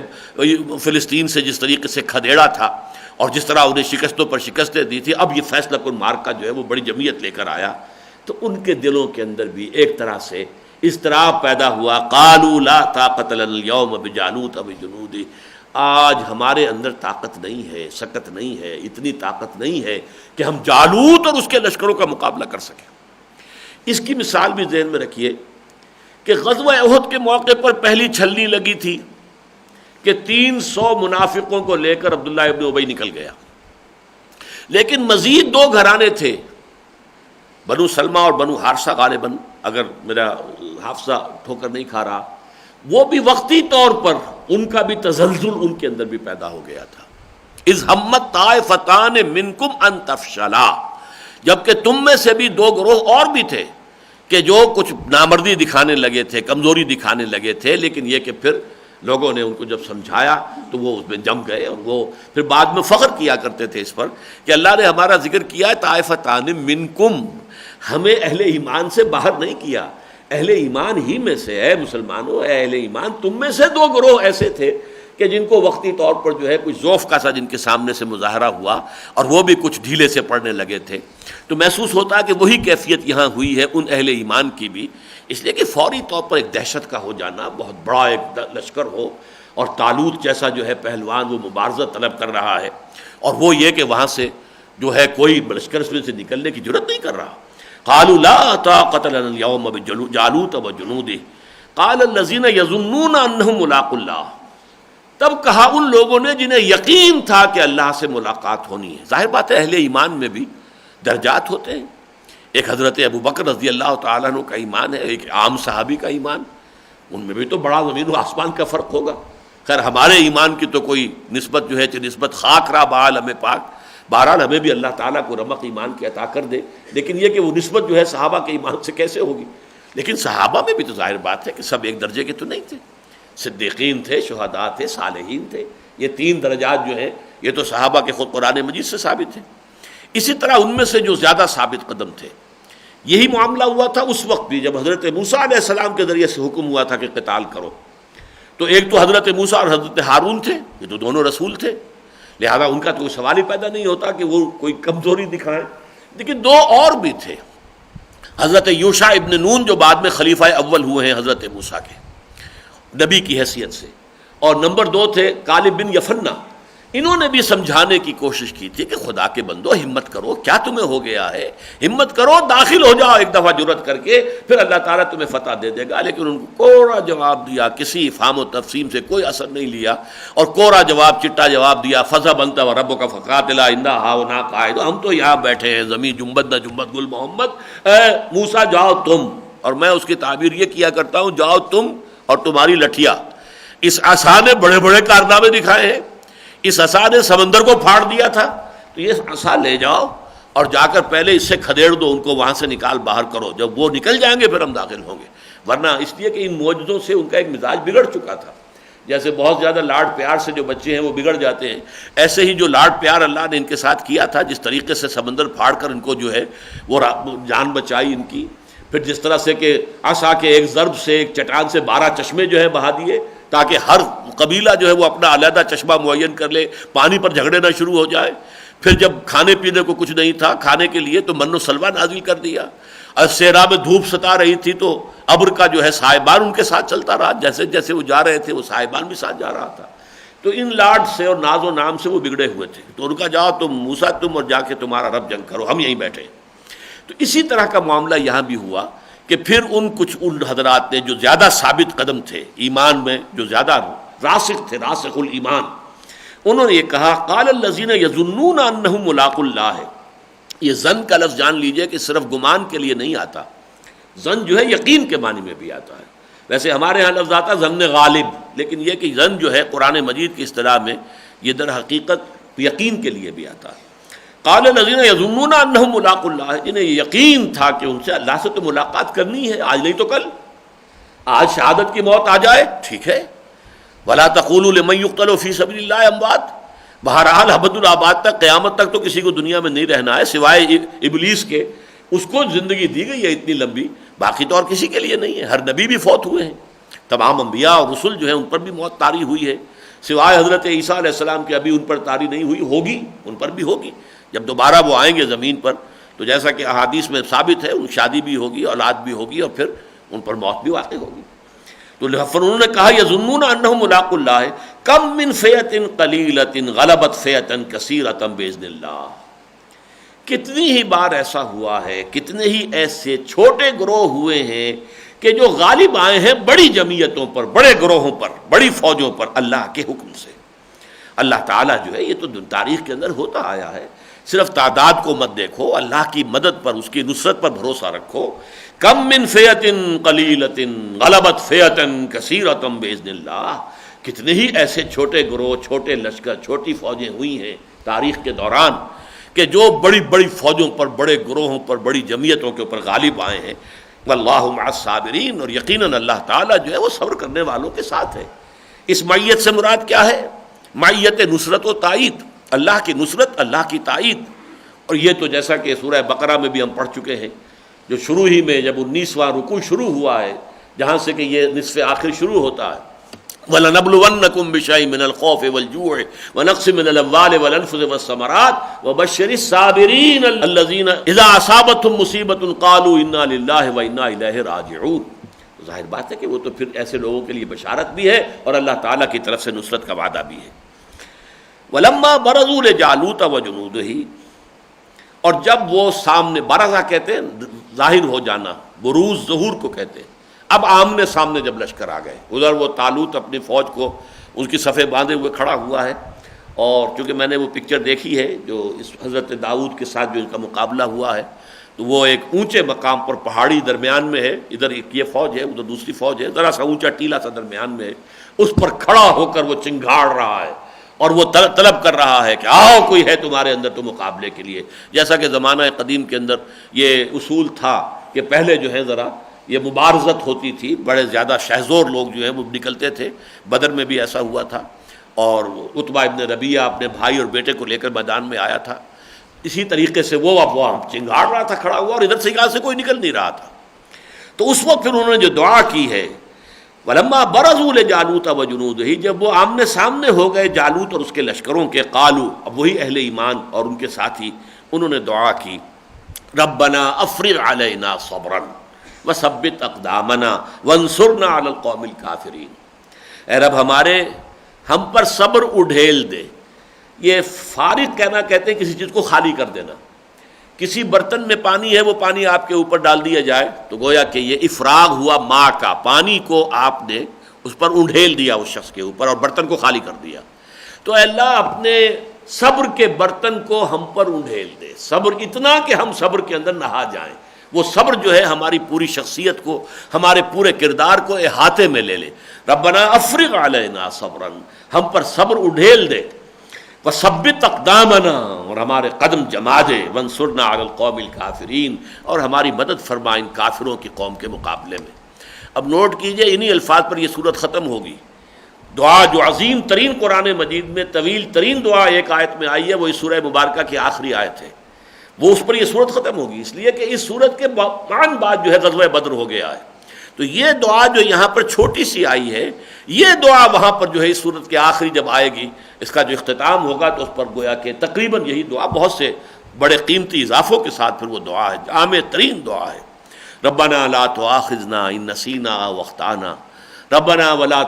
فلسطین سے جس طریقے سے کھدیڑا تھا اور جس طرح انہیں شکستوں پر شکستیں دی تھی، اب یہ فیصلہ کن مارکا جو ہے وہ بڑی جمعیت لے کر آیا، تو ان کے دلوں کے اندر بھی ایک طرح سے اضطراب پیدا ہوا، قالوا لا طاقت لنا اليوم بجالوت وجنودہ، آج ہمارے اندر طاقت نہیں ہے، سکت نہیں ہے، اتنی طاقت نہیں ہے کہ ہم جالوت اور اس کے لشکروں کا مقابلہ کر سکیں۔ اس کی مثال بھی ذہن میں رکھیے کہ غزوہ احد کے موقع پر پہلی چھلنی لگی تھی کہ 300 منافقوں کو لے کر عبداللہ ابن ابی نکل گیا، لیکن مزید 2 گھرانے تھے، بنو سلمہ اور بنو حارثہ غالباً، اگر میرا حافظہ ٹھوکر نہیں کھا رہا، وہ بھی وقتی طور پر ان کا بھی تزلزل ان کے اندر بھی پیدا ہو گیا تھا۔ اذ ہمت طائفتان منکم ان تفشلا، جبکہ تم میں سے بھی 2 گروہ اور بھی تھے کہ جو کچھ نامردی دکھانے لگے تھے، کمزوری دکھانے لگے تھے، لیکن یہ کہ پھر لوگوں نے ان کو جب سمجھایا تو وہ اس میں جم گئے، اور وہ پھر بعد میں فخر کیا کرتے تھے اس پر کہ اللہ نے ہمارا ذکر کیا ہے طائفتان منکم، ہمیں اہل ایمان سے باہر نہیں کیا، اہل ایمان ہی میں سے، اے مسلمانوں، اے اہل ایمان، تم میں سے 2 گروہ ایسے تھے کہ جن کو وقتی طور پر جو ہے کچھ ذوف کا سا جن کے سامنے سے مظاہرہ ہوا اور وہ بھی کچھ ڈھیلے سے پڑنے لگے تھے، تو محسوس ہوتا ہے کہ وہی کیفیت یہاں ہوئی ہے ان اہل ایمان کی بھی، اس لیے کہ فوری طور پر ایک دہشت کا ہو جانا، بہت بڑا ایک لشکر ہو اور طالوت جیسا جو ہے پہلوان وہ مبارزہ طلب کر رہا ہے، اور وہ یہ کہ وہاں سے جو ہے کوئی لشکر اس میں سے نکلنے کی جرت نہیں کر رہا۔ قالوا لا طاقت لنا اليوم بجالوت وجنودہ قال الذين يظنون انهم ملاقو اللہ، تب کہا ان لوگوں نے جنہیں یقین تھا کہ اللہ سے ملاقات ہونی ہے۔ ظاہر بات ہے اہل ایمان میں بھی درجات ہوتے ہیں، ایک حضرت ابو بکر رضی اللہ تعالیٰ عنہ کا ایمان ہے، ایک عام صحابی کا ایمان، ان میں بھی تو بڑا زمین و آسمان کا فرق ہوگا۔ خیر ہمارے ایمان کی تو کوئی نسبت جو ہے نسبت خاک را بعالم پاک، بہرحال ہمیں بھی اللہ تعالیٰ کو رمق ایمان کی عطا کر دے، لیکن یہ کہ وہ نسبت جو ہے صحابہ کے ایمان سے کیسے ہوگی؟ لیکن صحابہ میں بھی تو ظاہر بات ہے کہ سب ایک درجے کے تو نہیں تھے، صدیقین تھے، شہداء تھے، صالحین تھے، یہ 3 درجات جو ہیں یہ تو صحابہ کے خود قرآن مجید سے ثابت ہیں۔ اسی طرح ان میں سے جو زیادہ ثابت قدم تھے، یہی معاملہ ہوا تھا اس وقت بھی جب حضرت موسیٰ علیہ السلام کے ذریعے سے حکم ہوا تھا کہ قتال کرو، تو ایک تو حضرت موسیٰ اور حضرت ہارون تھے، یہ تو دونوں رسول تھے، لہذا ان کا تو کوئی سوال ہی پیدا نہیں ہوتا کہ وہ کوئی کمزوری دکھائیں، لیکن 2 اور بھی تھے، حضرت یوشع ابن نون جو بعد میں خلیفہ اول ہوئے ہیں حضرت موسیٰ کے نبی کی حیثیت سے، اور نمبر 2 تھے کالب بن یفنہ، انہوں نے بھی سمجھانے کی کوشش کی تھی کہ خدا کے بندو ہمت کرو، کیا تمہیں ہو گیا ہے، ہمت کرو، داخل ہو جاؤ ایک دفعہ جرت کر کے، پھر اللہ تعالیٰ تمہیں فتح دے دے گا۔ لیکن ان کو کوڑا جواب دیا، کسی افہام و تفصیل سے کوئی اثر نہیں لیا، اور کوڑا جواب، چٹا جواب دیا، فَذْهَبْ أَنْتَ وَرَبُّكَ فَقَاتِلَا إِنَّا هَاهُنَا قَاعِدُونَ، ہم تو یہاں بیٹھے ہیں، زمین جنبت نہ جنبت گل محمد، اے موسیٰ جاؤ تم، اور میں اس کی تعبیر یہ کیا کرتا ہوں، جاؤ تم اور تمہاری لٹھیا، اس عصا نے بڑے بڑے کارنامے دکھائے ہیں، اس عصا نے سمندر کو پھاڑ دیا تھا، تو یہ عصا لے جاؤ اور جا کر پہلے اس سے کھدیڑ دو، ان کو وہاں سے نکال باہر کرو، جب وہ نکل جائیں گے پھر ہم داخل ہوں گے۔ ورنہ اس لیے کہ ان معجزوں سے ان کا ایک مزاج بگڑ چکا تھا، جیسے بہت زیادہ لاڈ پیار سے جو بچے ہیں وہ بگڑ جاتے ہیں، ایسے ہی جو لاڈ پیار اللہ نے ان کے ساتھ کیا تھا، جس طریقے سے سمندر پھاڑ کر ان کو جو ہے وہ جان بچائی ان کی، پھر جس طرح سے کہ عصا کے ایک ضرب سے ایک چٹان سے 12 چشمے جو ہے بہا دیے، تاکہ ہر قبیلہ جو ہے وہ اپنا علیحدہ چشمہ معین کر لے، پانی پر جھگڑے نہ شروع ہو جائے۔ پھر جب کھانے پینے کو کچھ نہیں تھا، کھانے کے لیے تو من و سلوہ نازل کر دیا، اور صحرا میں دھوپ ستا رہی تھی تو ابر کا جو ہے سائبان ان کے ساتھ چلتا رہا، جیسے جیسے وہ جا رہے تھے وہ سائبان بھی ساتھ جا رہا تھا۔ تو ان لاڈ سے اور ناز و نام سے وہ بگڑے ہوئے تھے، تو ان کا جاؤ تم موسیٰ تم اور جا کے تمہارا رب جنگ کرو، ہم یہیں بیٹھے۔ تو اسی طرح کا معاملہ یہاں بھی ہوا کہ پھر ان حضرات نے جو زیادہ ثابت قدم تھے ایمان میں، جو زیادہ راسخ تھے، راسخ الایمان، انہوں نے یہ کہا قال الذین یظنون انہم ملاقو اللہ ہے. یہ ظن کا لفظ جان لیجئے کہ صرف گمان کے لیے نہیں آتا، ظن جو ہے یقین کے معنی میں بھی آتا ہے. ویسے ہمارے ہاں لفظ آتا ظن غالب، لیکن یہ کہ ظن جو ہے قرآن مجید کی اصطلاح میں یہ در حقیقت یقین کے لیے بھی آتا ہے. قال الذین یظنون انہم ملاقو اللہ، انہیں یقین تھا کہ ان سے اللہ سے تو ملاقات کرنی ہے، آج نہیں تو کل. آج شہادت کی موت آ جائے ٹھیک ہے، ولا تقولوا لمن يقتل في سبيل الله اموات. بہرحال ابد الآباد تک، قیامت تک تو کسی کو دنیا میں نہیں رہنا ہے سوائے ابلیس کے. اس کو زندگی دی گئی ہے اتنی لمبی، باقی تو اور کسی کے لیے نہیں ہے. ہر نبی بھی فوت ہوئے ہیں، تمام انبیاء اور رسل جو ہیں ان پر بھی موت طاری ہوئی ہے، سوائے حضرت عیسیٰ علیہ السلام کے ابھی ان پر طاری نہیں ہوئی. ہوگی، ان پر بھی ہوگی. جب دوبارہ وہ آئیں گے زمین پر تو جیسا کہ احادیث میں ثابت ہے ان شادی بھی ہوگی، اولاد بھی ہوگی، اور پھر ان پر موت بھی واقع ہوگی. تو انہوں نے کہا یظنون انہم ملاقو اللہ کم من فئۃ قلیلۃ غلبت فئۃ کثیرۃ باذن اللہ. کتنی ہی بار ایسا ہوا ہے، کتنے ہی ایسے چھوٹے گروہ ہوئے ہیں کہ جو غالب آئے ہیں بڑی جمعیتوں پر، بڑے گروہوں پر، بڑی فوجوں پر اللہ کے حکم سے. اللہ تعالیٰ جو ہے یہ تو تاریخ کے اندر ہوتا آیا ہے. صرف تعداد کو مت دیکھو، اللہ کی مدد پر، اس کی نصرت پر بھروسہ رکھو. کم من فئۃ قلیلۃ غلبت فئۃ کثیرۃ باذن اللہ. کتنے ہی ایسے چھوٹے گروہ، چھوٹے لشکر، چھوٹی فوجیں ہوئی ہیں تاریخ کے دوران کہ جو بڑی بڑی فوجوں پر، بڑے گروہوں پر، بڑی جمعیتوں کے اوپر غالب آئے ہیں. واللہ مع الصابرین، اور یقیناً اللہ تعالیٰ جو ہے وہ صبر کرنے والوں کے ساتھ ہے. اس معیت سے مراد کیا ہے؟ معیت نصرت و تائید، اللہ کی نصرت، اللہ کی تائید. اور یہ تو جیسا کہ سورہ بقرہ میں بھی ہم پڑھ چکے ہیں، جو شروع ہی میں جب 19واں رکوع شروع ہوا ہے، جہاں سے کہ یہ نصف آخر شروع ہوتا ہے، وَلَنَبْلُوَنَّكُمْ بِشَيْءٍ مِّنَ الْخَوْفِ وَالْجُوعِ وَنَقْصٍ مِّنَ الْأَمْوَالِ وَالْأَنفُسِ وَالثَّمَرَاتِ وَبَشِّرِ الصَّابِرِينَ الَّذِينَ إِذَا أَصَابَتْهُمْ مُصِيبَةٌ قَالُوا إِنَّا لِلَّهِ وَإِنَّا إِلَيْهِ رَاجِعُونَ. ظاہر بات ہے کہ وہ تو پھر ایسے لوگوں کے لیے بشارت بھی ہے اور اللہ تعالیٰ کی طرف سے نصرت کا وعدہ بھی ہے. وَلَمَّا بَرَزُوا لِجَالُوتَ وَجُنُودِهِ، اور جب وہ سامنے، برزہ کہتے ہیں ظاہر ہو جانا، بروز ظہور کو کہتے ہیں. اب آمنے سامنے جب لشکر آ گئے، ادھر وہ طالوت اپنی فوج کو اس کی صفیں باندھے ہوئے کھڑا ہوا ہے، اور چونکہ میں نے وہ پکچر دیکھی ہے جو اس حضرت داؤد کے ساتھ جو ان کا مقابلہ ہوا ہے، تو وہ ایک اونچے مقام پر، پہاڑی درمیان میں ہے، ادھر ایک یہ فوج ہے، ادھر دوسری فوج ہے، ذرا سا اونچا ٹیلا سا درمیان میں ہے، اس پر کھڑا ہو کر وہ چنگھاڑ رہا ہے اور وہ طلب کر رہا ہے کہ آؤ کوئی ہے تمہارے اندر تو مقابلے کے لیے. جیسا کہ زمانہ قدیم کے اندر یہ اصول تھا کہ پہلے جو ہے ذرا یہ مبارزت ہوتی تھی، بڑے زیادہ شہزور لوگ جو ہیں وہ نکلتے تھے. بدر میں بھی ایسا ہوا تھا، اور عتبہ ابن ربیعہ اپنے بھائی اور بیٹے کو لے کر میدان میں آیا تھا. اسی طریقے سے وہ چنگھاڑ رہا تھا کھڑا ہوا، اور ادھر سے یہاں سے کوئی نکل نہیں رہا تھا. تو اس وقت پھر انہوں نے جو دعا کی ہے، وَلَمَّا بَرَزُوا لِجَالُوتَ وَجُنُودِهِ، جب وہ آمنے سامنے ہو گئے جالوت اور اس کے لشکروں کے، قالوا، اب وہی اہل ایمان اور ان کے ساتھی انہوں نے دعا کی، ربنا افرغ علینا صبرا وثبت اقدامنا وانصرنا علی القوم الکافرین. اے رب ہمارے، ہم پر صبر اڈھیل دے. یہ فارغ کہنا کہتے ہیں کسی چیز کو خالی کر دینا. کسی برتن میں پانی ہے، وہ پانی آپ کے اوپر ڈال دیا جائے تو گویا کہ یہ افراغ ہوا ماں کا، پانی کو آپ نے اس پر اڈھیل دیا اس شخص کے اوپر اور برتن کو خالی کر دیا. تو اے اللہ اپنے صبر کے برتن کو ہم پر اڈھیل دے، صبر اتنا کہ ہم صبر کے اندر نہا جائیں. وہ صبر جو ہے ہماری پوری شخصیت کو، ہمارے پورے کردار کو احاطے میں لے لے. ربنا افرغ علینا صبرا، ہم پر صبر اڈھیل دے، وثبت اقدامنا، اور ہمارے قدم جما دے، وانصرنا علی القوم الکافرین، اور ہماری مدد فرما ان کافروں کی قوم کے مقابلے میں. اب نوٹ کیجئے انہی الفاظ پر یہ صورت ختم ہوگی. دعا جو عظیم ترین قرآن مجید میں طویل ترین دعا ایک آیت میں آئی ہے، وہ اس سورہ مبارکہ کی آخری آیت ہے، وہ اس پر یہ صورت ختم ہوگی، اس لیے کہ اس صورت کے بعد جو ہے غزوہ بدر ہو گیا ہے. تو یہ دعا جو یہاں پر چھوٹی سی آئی ہے، یہ دعا وہاں پر جو ہے اس صورت کے آخری جب آئے گی، اس کا جو اختتام ہوگا تو اس پر گویا کہ تقریباً یہی دعا بہت سے بڑے قیمتی اضافوں کے ساتھ پھر وہ دعا ہے، جامع ترین دعا ہے. ربنا لا تؤاخذنا ان نسینا او اخطانا، ربنا ولا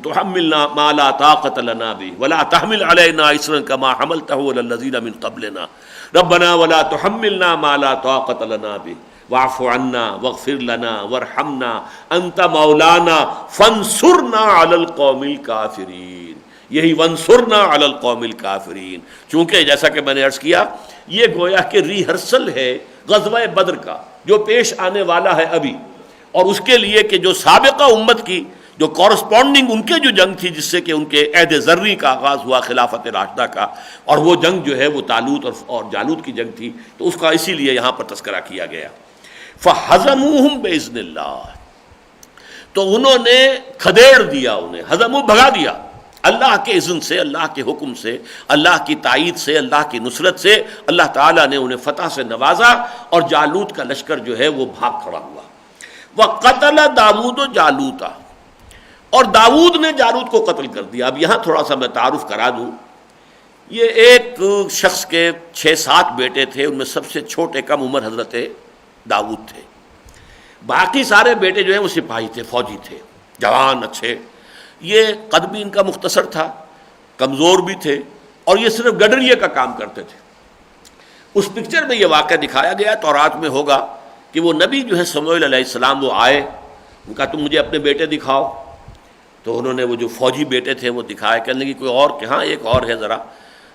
تحملنا ما لا طاقة لنا به ولا تحمل علينا اصرا كما حملته على الذين من قبلنا، ربنا ولا تحملنا ما لا طاقة لنا به واعف عنا واغفر لنا وارحمنا انت مولانا فانصرنا على القوم الكافرين. یہی وانصرنا علی القوم الکافرین، چونکہ جیسا کہ میں نے عرض کیا یہ گویا کہ ریہرسل ہے غزوہ بدر کا جو پیش آنے والا ہے ابھی، اور اس کے لیے کہ جو سابقہ امت کی جو کورسپونڈنگ ان کے جو جنگ تھی جس سے کہ ان کے عہد زرعی کا آغاز ہوا خلافت راشدہ کا، اور وہ جنگ جو ہے وہ طالوت اور جالوت کی جنگ تھی، تو اس کا اسی لیے یہاں پر تذکرہ کیا گیا۔ فَحَزَمُوهُمْ بِإِذْنِ اللَّهِ، تو انہوں نے کھدیڑ دیا، انہیں ہزمو بھگا دیا اللہ کے اذن سے، اللہ کے حکم سے، اللہ کی تائید سے، اللہ کی نصرت سے، اللہ تعالیٰ نے انہیں فتح سے نوازا، اور جالوت کا لشکر جو ہے وہ بھاگ کھڑا ہوا۔ وَقَتَلَ داؤد جالوتا، اور داؤد نے جالوت کو قتل کر دیا۔ اب یہاں تھوڑا سا میں تعارف کرا دوں، یہ ایک شخص کے 6-7 بیٹے تھے، ان میں سب سے چھوٹے کم عمر حضرت داؤد تھے، باقی سارے بیٹے جو ہیں وہ سپاہی تھے، فوجی تھے، جوان اچھے۔ یہ قد بھی ان کا مختصر تھا، کمزور بھی تھے، اور یہ صرف گڈریے کا کام کرتے تھے۔ اس پکچر میں یہ واقعہ دکھایا گیا، تورات میں ہوگا کہ وہ نبی جو ہے سموئیل علیہ السلام وہ آئے، ان کا تم مجھے اپنے بیٹے دکھاؤ، تو انہوں نے وہ جو فوجی بیٹے تھے وہ دکھائے، کہنے لگے کوئی اور کہ ہاں ایک اور ہے ذرا،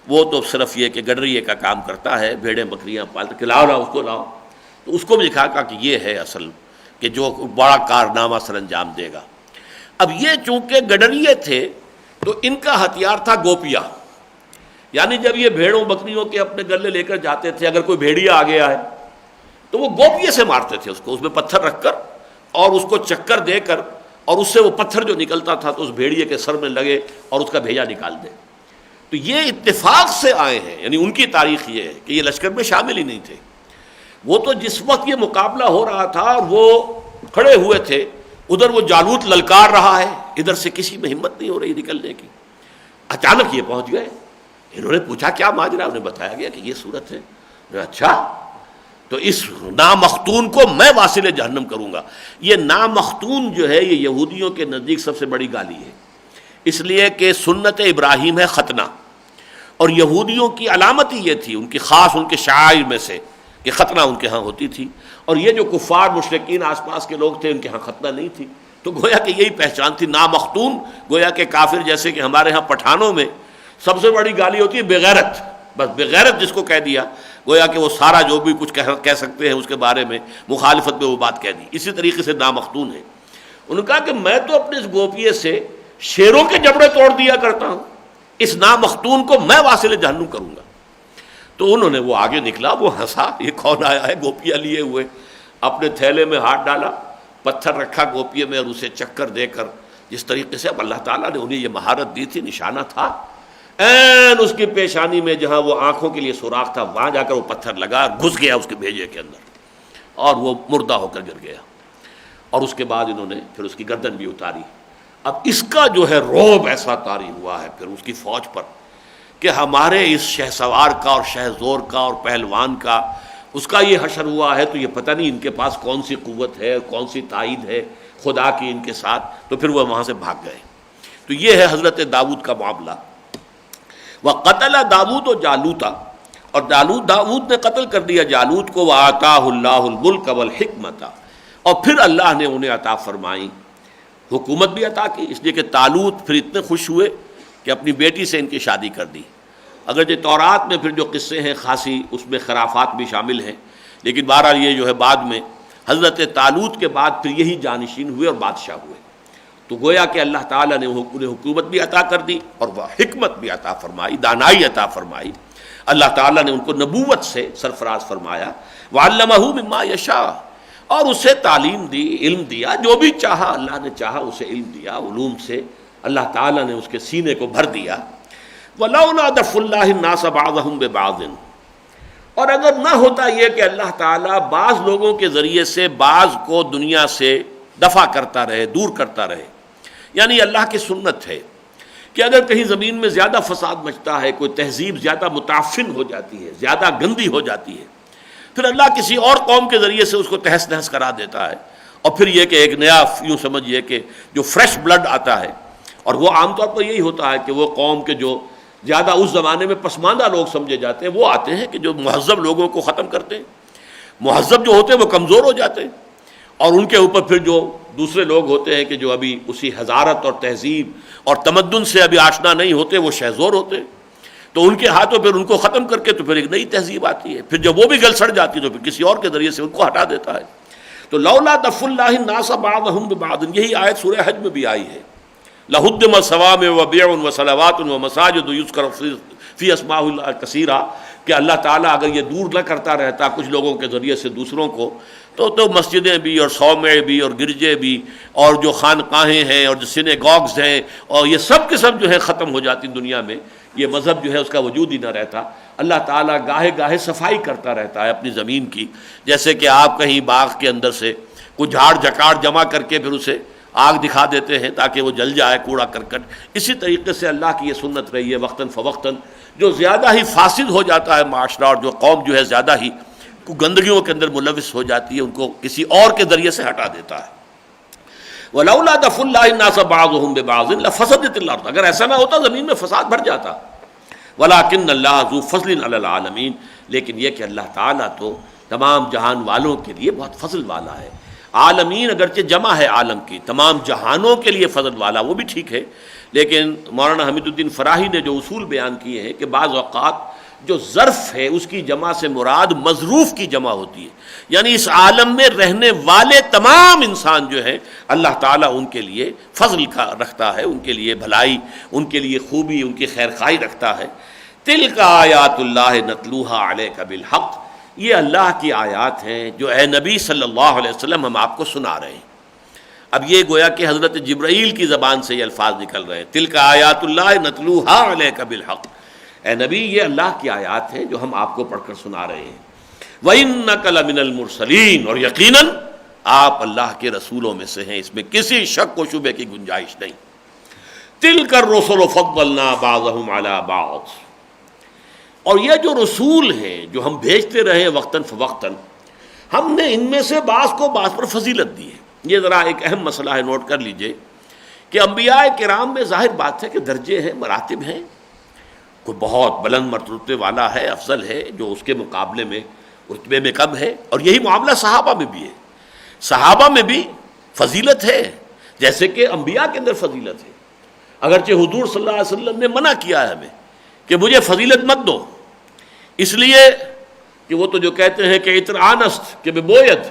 وہ تو صرف یہ کہ گڈریے کا کام کرتا ہے، بھیڑیں بکریاں پالتا، کہ لاؤ لاؤ اس کو لاؤ، تو اس کو بھی دکھا کہ یہ ہے اصل کہ جو بڑا کارنامہ سر انجام دے گا۔ اب یہ چونکہ گڈریے تھے تو ان کا ہتھیار تھا گوپیا، یعنی جب یہ بھیڑوں بکریوں کے اپنے گلے لے کر جاتے تھے، اگر کوئی بھیڑیا آ گیا ہے تو وہ گوپیے سے مارتے تھے اس کو، اس میں پتھر رکھ کر اور اس کو چکر دے کر، اور اس سے وہ پتھر جو نکلتا تھا تو اس بھیڑیے کے سر میں لگے اور اس کا بھیجا نکال دے۔ تو یہ اتفاق سے آئے ہیں، یعنی ان کی تاریخ یہ ہے کہ یہ لشکر میں شامل ہی نہیں تھے، وہ تو جس وقت یہ مقابلہ ہو رہا تھا وہ کھڑے ہوئے تھے، ادھر وہ جالوت للکار رہا ہے، ادھر سے کسی میں ہمت نہیں ہو رہی نکلنے کی، اچانک یہ پہنچ گئے، انہوں نے پوچھا کیا ماجرا، انہیں بتایا گیا کہ یہ صورت ہے۔ اچھا، تو اس نامختون کو میں واصل جہنم کروں گا۔ یہ نامختون جو ہے یہ یہودیوں کے نزدیک سب سے بڑی گالی ہے، اس لیے کہ سنت ابراہیم ہے ختنہ، اور یہودیوں کی علامت ہی یہ تھی، ان کی خاص ان کے شعائر میں سے کہ ختنہ ان کے ہاں ہوتی تھی، اور یہ جو کفار مشرکین آس پاس کے لوگ تھے ان کے ہاں ختنہ نہیں تھی، تو گویا کہ یہی پہچان تھی نامختون۔ گویا کہ کافر جیسے کہ ہمارے ہاں پٹھانوں میں سب سے بڑی گالی ہوتی ہے بغیرت، بس بغیرت جس کو کہہ دیا گویا کہ وہ سارا جو بھی کچھ کہہ سکتے ہیں اس کے بارے میں مخالفت میں وہ بات کہہ دی، اسی طریقے سے نامختون ہے۔ انہوں نے کہا کہ میں تو اپنے اس گوپیے سے شیروں کے جبڑے توڑ دیا کرتا ہوں، اس نامختون کو میں واصل جہنم کروں گا۔ تو انہوں نے وہ آگے نکلا، وہ ہنسا، یہ کون آیا ہے گوپیا لیے ہوئے، اپنے تھیلے میں ہاتھ ڈالا، پتھر رکھا گوپیے میں اور اسے چکر دے کر جس طریقے سے اب اللہ تعالیٰ نے انہیں یہ مہارت دی تھی، نشانہ تھا، این اس کی پیشانی میں جہاں وہ آنکھوں کے لیے سوراخ تھا وہاں جا کر وہ پتھر لگا، گھس گیا اس کے بھیجے کے اندر اور وہ مردہ ہو کر گر گیا، اور اس کے بعد انہوں نے پھر اس کی گردن بھی اتاری۔ اب اس کا جو ہے رعب ایسا طاری ہوا ہے پھر اس کی فوج پر کہ ہمارے اس شہ سوار کا اور شہ زور کا اور پہلوان کا اس کا یہ حشر ہوا ہے، تو یہ پتہ نہیں ان کے پاس کون سی قوت ہے، کون سی تائید ہے خدا کی ان کے ساتھ، تو پھر وہ وہاں سے بھاگ گئے۔ تو یہ ہے حضرت داؤد کا معاملہ۔ وَقَتَلَ داؤد جالوتا، اور داؤد نے قتل کر دیا جالوت کو، وَآتَاهُ اللَّهُ الْمُلْكَ وَالْحِكْمَةَ، اور پھر اللہ نے انہیں عطا فرمائی حکومت بھی عطا کی، اس لیے کہ طالوت پھر اتنے خوش ہوئے کہ اپنی بیٹی سے ان کی شادی کر دی۔ اگرچہ تورات میں پھر جو قصے ہیں خاصی اس میں خرافات بھی شامل ہیں، لیکن بہرحال یہ جو ہے بعد میں حضرت طالوت کے بعد پھر یہی جانشین ہوئے اور بادشاہ ہوئے، تو گویا کہ اللہ تعالیٰ نے انہیں حکومت بھی عطا کر دی اور وہ حکمت بھی عطا فرمائی، دانائی عطا فرمائی۔ اللہ تعالیٰ نے ان کو نبوت سے سرفراز فرمایا، وَعَلَّمَهُ مِمَّا يَشَاءُ، اور اسے تعلیم دی، علم دیا، جو بھی چاہا اللہ نے چاہا اسے علم دیا، علوم سے اللہ تعالیٰ نے اس کے سینے کو بھر دیا۔ وَلَوْلَا دَفْعُ اللَّهِ النَّاسَ بَعْضَهُمْ بِبَعْضٍ، اور اگر نہ ہوتا یہ کہ اللہ تعالیٰ بعض لوگوں کے ذریعے سے بعض کو دنیا سے دفع کرتا رہے، دور کرتا رہے، یعنی اللہ کی سنت ہے کہ اگر کہیں زمین میں زیادہ فساد مچتا ہے، کوئی تہذیب زیادہ متعفن ہو جاتی ہے، زیادہ گندی ہو جاتی ہے، پھر اللہ کسی اور قوم کے ذریعے سے اس کو تہس نہس کرا دیتا ہے، اور پھر یہ کہ ایک نیا یوں سمجھیے کہ جو فریش بلڈ آتا ہے، اور وہ عام طور پر یہی ہوتا ہے کہ وہ قوم کے جو زیادہ اس زمانے میں پسماندہ لوگ سمجھے جاتے ہیں وہ آتے ہیں کہ جو مہذب لوگوں کو ختم کرتے ہیں، مہذب جو ہوتے ہیں وہ کمزور ہو جاتے ہیں، اور ان کے اوپر پھر جو دوسرے لوگ ہوتے ہیں کہ جو ابھی اسی حضارت اور تہذیب اور تمدن سے ابھی آشنا نہیں ہوتے، وہ شہزور ہوتے ہیں، تو ان کے ہاتھوں پھر ان کو ختم کر کے تو پھر ایک نئی تہذیب آتی ہے، پھر جب وہ بھی گل سڑ جاتی ہے تو پھر کسی اور کے ذریعے سے ان کو ہٹا دیتا ہے۔ تو لولا دفع اللہ الناس بعضهم ببعض، یہی آیت سورہ حج میں بھی آئی ہے، لہدم صوامع وبیع وصلوات ومساجد یذکر فی اسماء اللہ کثیرا، کہ اللہ تعالیٰ اگر یہ دور نہ کرتا رہتا کچھ لوگوں کے ذریعے سے دوسروں کو، تو مسجدیں بھی اور صومع بھی اور گرجے بھی اور جو خانقاہیں ہیں اور جو سینیگوگز ہیں اور یہ سب کے سب جو ہے ختم ہو جاتی دنیا میں، یہ مذہب جو ہے اس کا وجود ہی نہ رہتا۔ اللہ تعالیٰ گاہے گاہے صفائی کرتا رہتا ہے اپنی زمین کی، جیسے کہ آپ کہیں باغ کے اندر سے کچھ جھاڑ جھکاڑ جمع کر کے پھر اسے آگ دکھا دیتے ہیں تاکہ وہ جل جائے کوڑا کرکٹ، اسی طریقے سے اللہ کی یہ سنت رہی ہے وقتاً فوقتاً، جو زیادہ ہی فاسد ہو جاتا ہے معاشرہ اور جو قوم جو ہے زیادہ ہی گندگیوں کے اندر ملوث ہو جاتی ہے، ان کو کسی اور کے ذریعے سے ہٹا دیتا ہے۔ وَلَوْلَا دَفْعُ اللَّهِ النَّاسَ بَعْضُهُم بِبَعْضٍ لَفَسَدَتِ الْأَرْضُ، اگر ایسا نہ ہوتا زمین میں فساد بڑھ جاتا۔ وَلَٰكِنَّ اللَّهَ ذُو فَضْلٍ عَلَى الْعَالَمِينَ، لیکن یہ کہ اللہ تعالیٰ تو تمام جہان والوں کے لیے بہت فضل والا ہے۔ عالمین اگرچہ جمع ہے عالم کی، تمام جہانوں کے لیے فضل والا، وہ بھی ٹھیک ہے، لیکن مولانا حمید الدین فراہی نے جو اصول بیان کیے ہیں کہ بعض اوقات جو ظرف ہے اس کی جمع سے مراد مظروف کی جمع ہوتی ہے، یعنی اس عالم میں رہنے والے تمام انسان جو ہیں اللہ تعالیٰ ان کے لیے فضل کا رکھتا ہے، ان کے لیے بھلائی، ان کے لیے خوبی، ان کی خیر خواہی رکھتا ہے۔ تلک آیات اللہ نتلوہا علیک بالحق، یہ اللہ کی آیات ہیں جو اے نبی صلی اللہ علیہ وسلم ہم آپ کو سنا رہے ہیں۔ اب یہ گویا کہ حضرت جبرائیل کی زبان سے یہ الفاظ نکل رہے ہیں، تلک آیات اللہ نتلوہا علیک بالحق، اے نبی یہ اللہ کی آیات ہیں جو ہم آپ کو پڑھ کر سنا رہے ہیں۔ وَإِنَّكَ لَمِنَ الْمُرْسَلِينَ، اور یقیناً آپ اللہ کے رسولوں میں سے ہیں، اس میں کسی شک و شبے کی گنجائش نہیں۔ تِلْكَ الرُّسُلُ فَضَّلْنَا بَعْضَهُمْ عَلَى بَعْضٍ، اور یہ جو رسول ہیں جو ہم بھیجتے رہے وقتاً فوقتاً، ہم نے ان میں سے بعض کو بعض پر فضیلت دی ہے۔ یہ ذرا ایک اہم مسئلہ ہے، نوٹ کر لیجئے کہ انبیاء کرام میں ظاہر بات ہے کہ درجے ہیں، مراتب ہیں، کوئی بہت بلند مرتبے والا ہے، افضل ہے، جو اس کے مقابلے میں رتبے میں کم ہے، اور یہی معاملہ صحابہ میں بھی ہے۔ صحابہ میں بھی فضیلت ہے جیسے کہ انبیاء کے اندر فضیلت ہے، اگرچہ حضور صلی اللہ علیہ وسلم نے منع کیا ہے ہمیں کہ مجھے فضیلت مت دو، اس لیے کہ وہ تو جو کہتے ہیں کہ عطر آنست کہ بے بوید،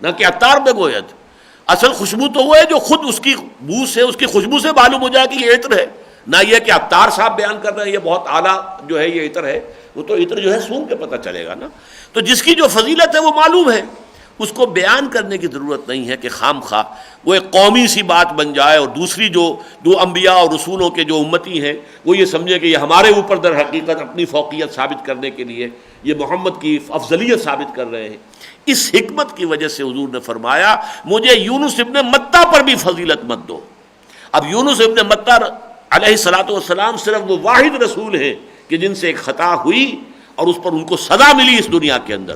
نہ کہ عطار بے گوید، اصل خوشبو تو وہ ہے جو خود اس کی بو سے، اس کی خوشبو سے معلوم ہو جائے کہ یہ عطر ہے، نہ یہ کہ عطار صاحب بیان کر رہے ہیں یہ بہت اعلیٰ جو ہے یہ عطر ہے، وہ تو عطر جو ہے سونگ کے پتہ چلے گا نا۔ تو جس کی جو فضیلت ہے وہ معلوم ہے، اس کو بیان کرنے کی ضرورت نہیں ہے کہ خام خواہ وہ ایک قومی سی بات بن جائے اور دوسری جو انبیاء اور رسولوں کے جو امتی ہیں وہ یہ سمجھے کہ یہ ہمارے اوپر در حقیقت اپنی فوقیت ثابت کرنے کے لیے یہ محمد کی افضلیت ثابت کر رہے ہیں۔ اس حکمت کی وجہ سے حضور نے فرمایا مجھے یونس ابن متہ پر بھی فضیلت مت دو۔ اب یونس ابن متہ علیہ الصلوۃ والسلام صرف وہ واحد رسول ہیں کہ جن سے ایک خطا ہوئی اور اس پر ان کو سزا ملی اس دنیا کے اندر،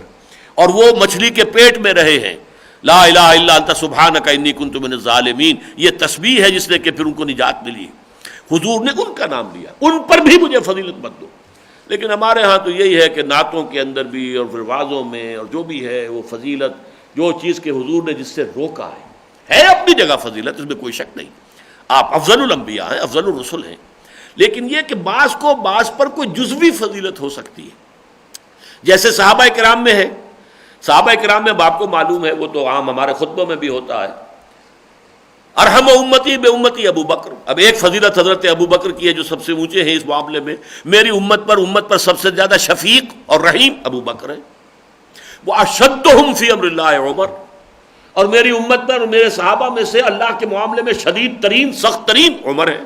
اور وہ مچھلی کے پیٹ میں رہے ہیں، لا الہ الا انت سبحانک انی کنت من الظالمین، یہ تسبیح ہے جس نے کہ پھر ان کو نجات ملی۔ حضور نے ان کا نام لیا، ان پر بھی مجھے فضیلت مت دو۔ لیکن ہمارے ہاں تو یہی ہے کہ نعتوں کے اندر بھی اور پھر وعظوں میں اور جو بھی ہے وہ فضیلت، جو چیز کے حضور نے جس سے روکا ہے اپنی جگہ فضیلت، اس میں کوئی شک نہیں، آپ افضل الانبیاء ہیں، افضل الرسل ہیں، لیکن یہ کہ بعض کو بعض پر کوئی جزوی فضیلت ہو سکتی ہے، جیسے صحابہ کرام میں ہے۔ صحابہ کرام میں آپ کو معلوم ہے، وہ تو عام ہمارے خطبوں میں بھی ہوتا ہے، ارحم امتی بے امتی ابو بکر، اب ایک فضیلت حضرت ابو بکر کی ہے جو سب سے اونچے ہیں اس معاملے میں، میری امت پر سب سے زیادہ شفیق اور رحیم ابو بکر ہے، وہ اشدہم فی امر اللہ عمر، اور میری امت پر اور میرے صحابہ میں سے اللہ کے معاملے میں شدید ترین سخت ترین عمر ہے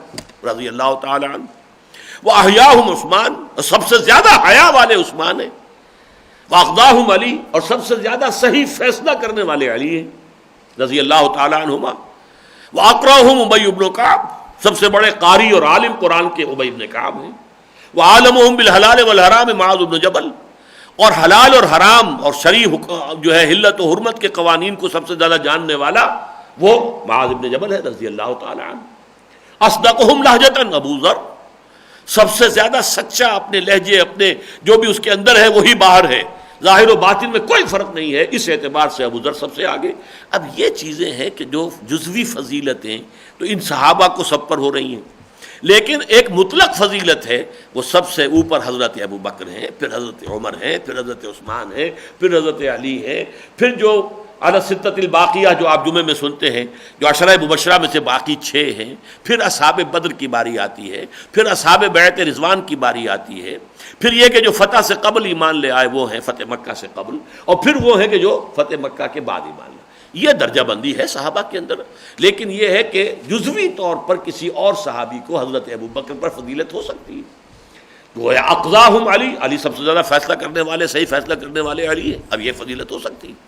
رضی اللہ تعالی عنہ، وہ احیاہم عثمان، اور سب سے زیادہ حیا والے عثمان ہیں، واقداہم علی، اور سب سے زیادہ صحیح فیصلہ کرنے والے علی ہیں رضی اللہ تعالی عنہما، واقرأہم ابی بن کعب، سب سے بڑے قاری اور عالم قرآن کے ابی بن کعب ہیں، وعالمہم بالحلال والحرام معاذ بن جبل، اور حلال اور حرام اور شرعی جو ہے حلت و حرمت کے قوانین کو سب سے زیادہ جاننے والا وہ معاذ بن جبل ہے رضی اللہ تعالی عنہ۔ اصدقہم لہجۃ ابو ذر، سب سے زیادہ سچا اپنے لہجے، اپنے جو بھی اس کے اندر ہے وہی باہر ہے، ظاہر و باطن میں کوئی فرق نہیں ہے، اس اعتبار سے ابو ذر سب سے آگے۔ اب یہ چیزیں ہیں کہ جو جزوی فضیلتیں تو ان صحابہ کو سب پر ہو رہی ہیں، لیکن ایک مطلق فضیلت ہے، وہ سب سے اوپر حضرت ابو بکر ہیں، پھر حضرت عمر ہیں، پھر حضرت عثمان ہیں، پھر حضرت علی ہیں، پھر جو علی الستۃ الباقیہ جو آپ جمعے میں سنتے ہیں، جو عشرہ مبشرہ میں سے باقی 6 ہیں، پھر اصحاب بدر کی باری آتی ہے، پھر اصحاب بیعت رضوان کی باری آتی ہے، پھر یہ کہ جو فتح سے قبل ایمان لے آئے وہ ہیں فتح مکہ سے قبل، اور پھر وہ ہیں کہ جو فتح مکہ کے بعد ایمان لے۔ یہ درجہ بندی ہے صحابہ کے اندر، لیکن یہ ہے کہ جزوی طور پر کسی اور صحابی کو حضرت ابو بکر پر فضیلت ہو سکتی ہے، وہ اقضاہم علی، علی سب سے زیادہ فیصلہ کرنے والے، صحیح فیصلہ کرنے والے علی ہیں، اب یہ فضیلت ہو سکتی ہے،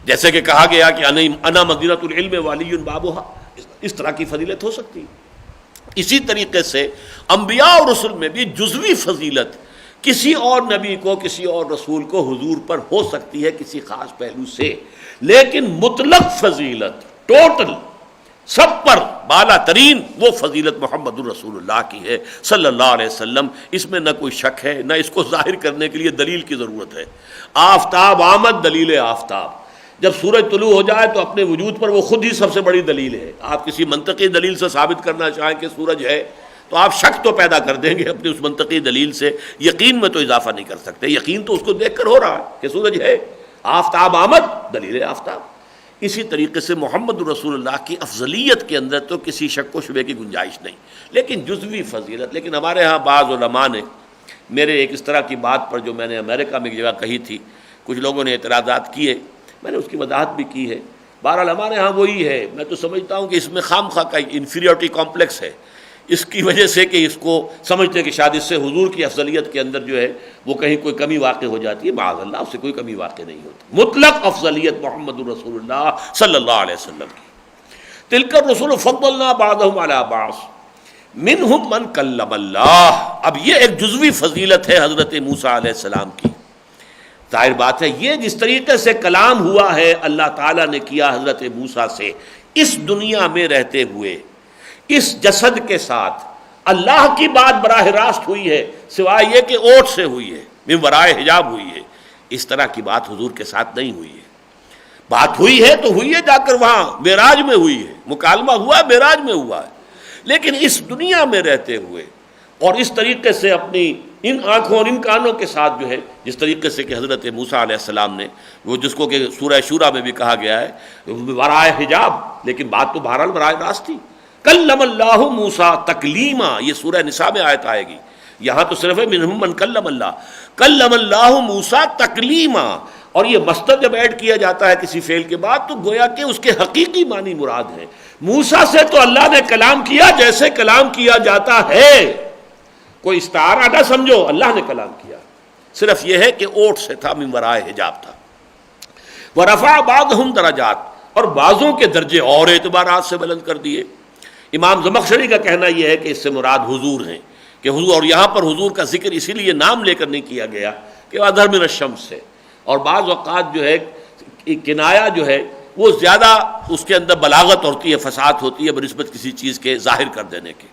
جیسے کہ کہا گیا کہ انا مدینۃ العلم والی بابھا، اس طرح کی فضیلت ہو سکتی ہے۔ اسی طریقے سے انبیاء اور رسل میں بھی جزوی فضیلت کسی اور نبی کو، کسی اور رسول کو حضور پر ہو سکتی ہے کسی خاص پہلو سے، لیکن مطلق فضیلت ٹوٹل سب پر بالا ترین وہ فضیلت محمد الرسول اللہ کی ہے صلی اللہ علیہ وسلم، اس میں نہ کوئی شک ہے، نہ اس کو ظاہر کرنے کے لیے دلیل کی ضرورت ہے۔ آفتاب آمد، دلیل آفتاب، جب سورج طلوع ہو جائے تو اپنے وجود پر وہ خود ہی سب سے بڑی دلیل ہے۔ آپ کسی منطقی دلیل سے ثابت کرنا چاہیں کہ سورج ہے تو آپ شک تو پیدا کر دیں گے اپنی اس منطقی دلیل سے، یقین میں تو اضافہ نہیں کر سکتے، یقین تو اس کو دیکھ کر ہو رہا ہے کہ سورج ہے۔ آفتاب آمد، دلیل آفتاب۔ اسی طریقے سے محمد رسول اللہ کی افضلیت کے اندر تو کسی شک و شبے کی گنجائش نہیں، لیکن جزوی فضیلت، لیکن ہمارے ہاں بعض علماء نے میرے ایک اس طرح کی بات پر جو میں نے امریکہ میں ایک جگہ کہی تھی، کچھ لوگوں نے اعتراضات کیے، میں نے اس کی وضاحت بھی کی ہے۔ بہرحال ہمارے ہاں وہی ہے، میں تو سمجھتا ہوں کہ اس میں خام خواہ کا انفیریورٹی کمپلیکس ہے، اس کی وجہ سے کہ اس کو سمجھتے کہ شاید اس سے حضور کی افضلیت کے اندر جو ہے وہ کہیں کوئی کمی واقع ہو جاتی ہے، معاذ اللہ، اس سے کوئی کمی واقع نہیں ہوتی۔ مطلق افضلیت محمد رسول اللہ صلی اللہ علیہ وسلم کی۔ تلک الرسل فضلنا بعضهم علی بعض منہم من کلم اللہ، اب یہ ایک جزوی فضیلت ہے حضرت موسیٰ علیہ السلام کی۔ ظاہر بات ہے یہ جس طریقے سے کلام ہوا ہے اللہ تعالیٰ نے کیا حضرت موسیٰ سے اس دنیا میں رہتے ہوئے، اس جسد کے ساتھ اللہ کی بات براہ راست ہوئی ہے، سوائے یہ کہ اوٹ سے ہوئی ہے، من ورائے حجاب ہوئی ہے، اس طرح کی بات حضور کے ساتھ نہیں ہوئی ہے۔ بات ہوئی ہے تو ہوئی ہے جا کر وہاں معراج میں ہوئی ہے، مکالمہ ہوا معراج میں ہوا ہے، لیکن اس دنیا میں رہتے ہوئے اور اس طریقے سے اپنی ان آنکھوں اور ان کانوں کے ساتھ جو ہے، جس طریقے سے کہ حضرت موسیٰ علیہ السلام نے، وہ جس کو کہ سورہ شورى میں بھی کہا گیا ہے ورائے حجاب، لیکن بات تو بہرحال براہ راست تھی۔ کلم اللہ موسیٰ تکلیما، یہ سورہ نساء میں آیت آئے گی، یہاں تو صرف ہے منہم من کلم اللہ، کلم اللہ موسیٰ تکلیما، اور یہ مصدر جب ایڈ کیا جاتا ہے کسی فعل کے بعد تو گویا کہ اس کے حقیقی معنی مراد ہے۔ موسیٰ سے تو اللہ نے کلام کیا جیسے کلام کیا جاتا ہے، کوئی استعارہ نہ سمجھو، اللہ نے کلام کیا، صرف یہ ہے کہ اوٹ سے تھا، من ورائے حجاب تھا۔ ورفع بعضهم درجات، اور بعضوں کے درجے اور اعتبارات سے بلند کر دیے۔ امام زمخشری کا کہنا یہ ہے کہ اس سے مراد حضور ہیں، کہ حضور، اور یہاں پر حضور کا ذکر اسی لیے نام لے کر نہیں کیا گیا کہ اظہر من الشمس سے، اور بعض اوقات جو ہے کنایا جو ہے وہ زیادہ اس کے اندر بلاغت ہوتی ہے، فصاحت ہوتی ہے بنسبت کسی چیز کے ظاہر کر دینے کے۔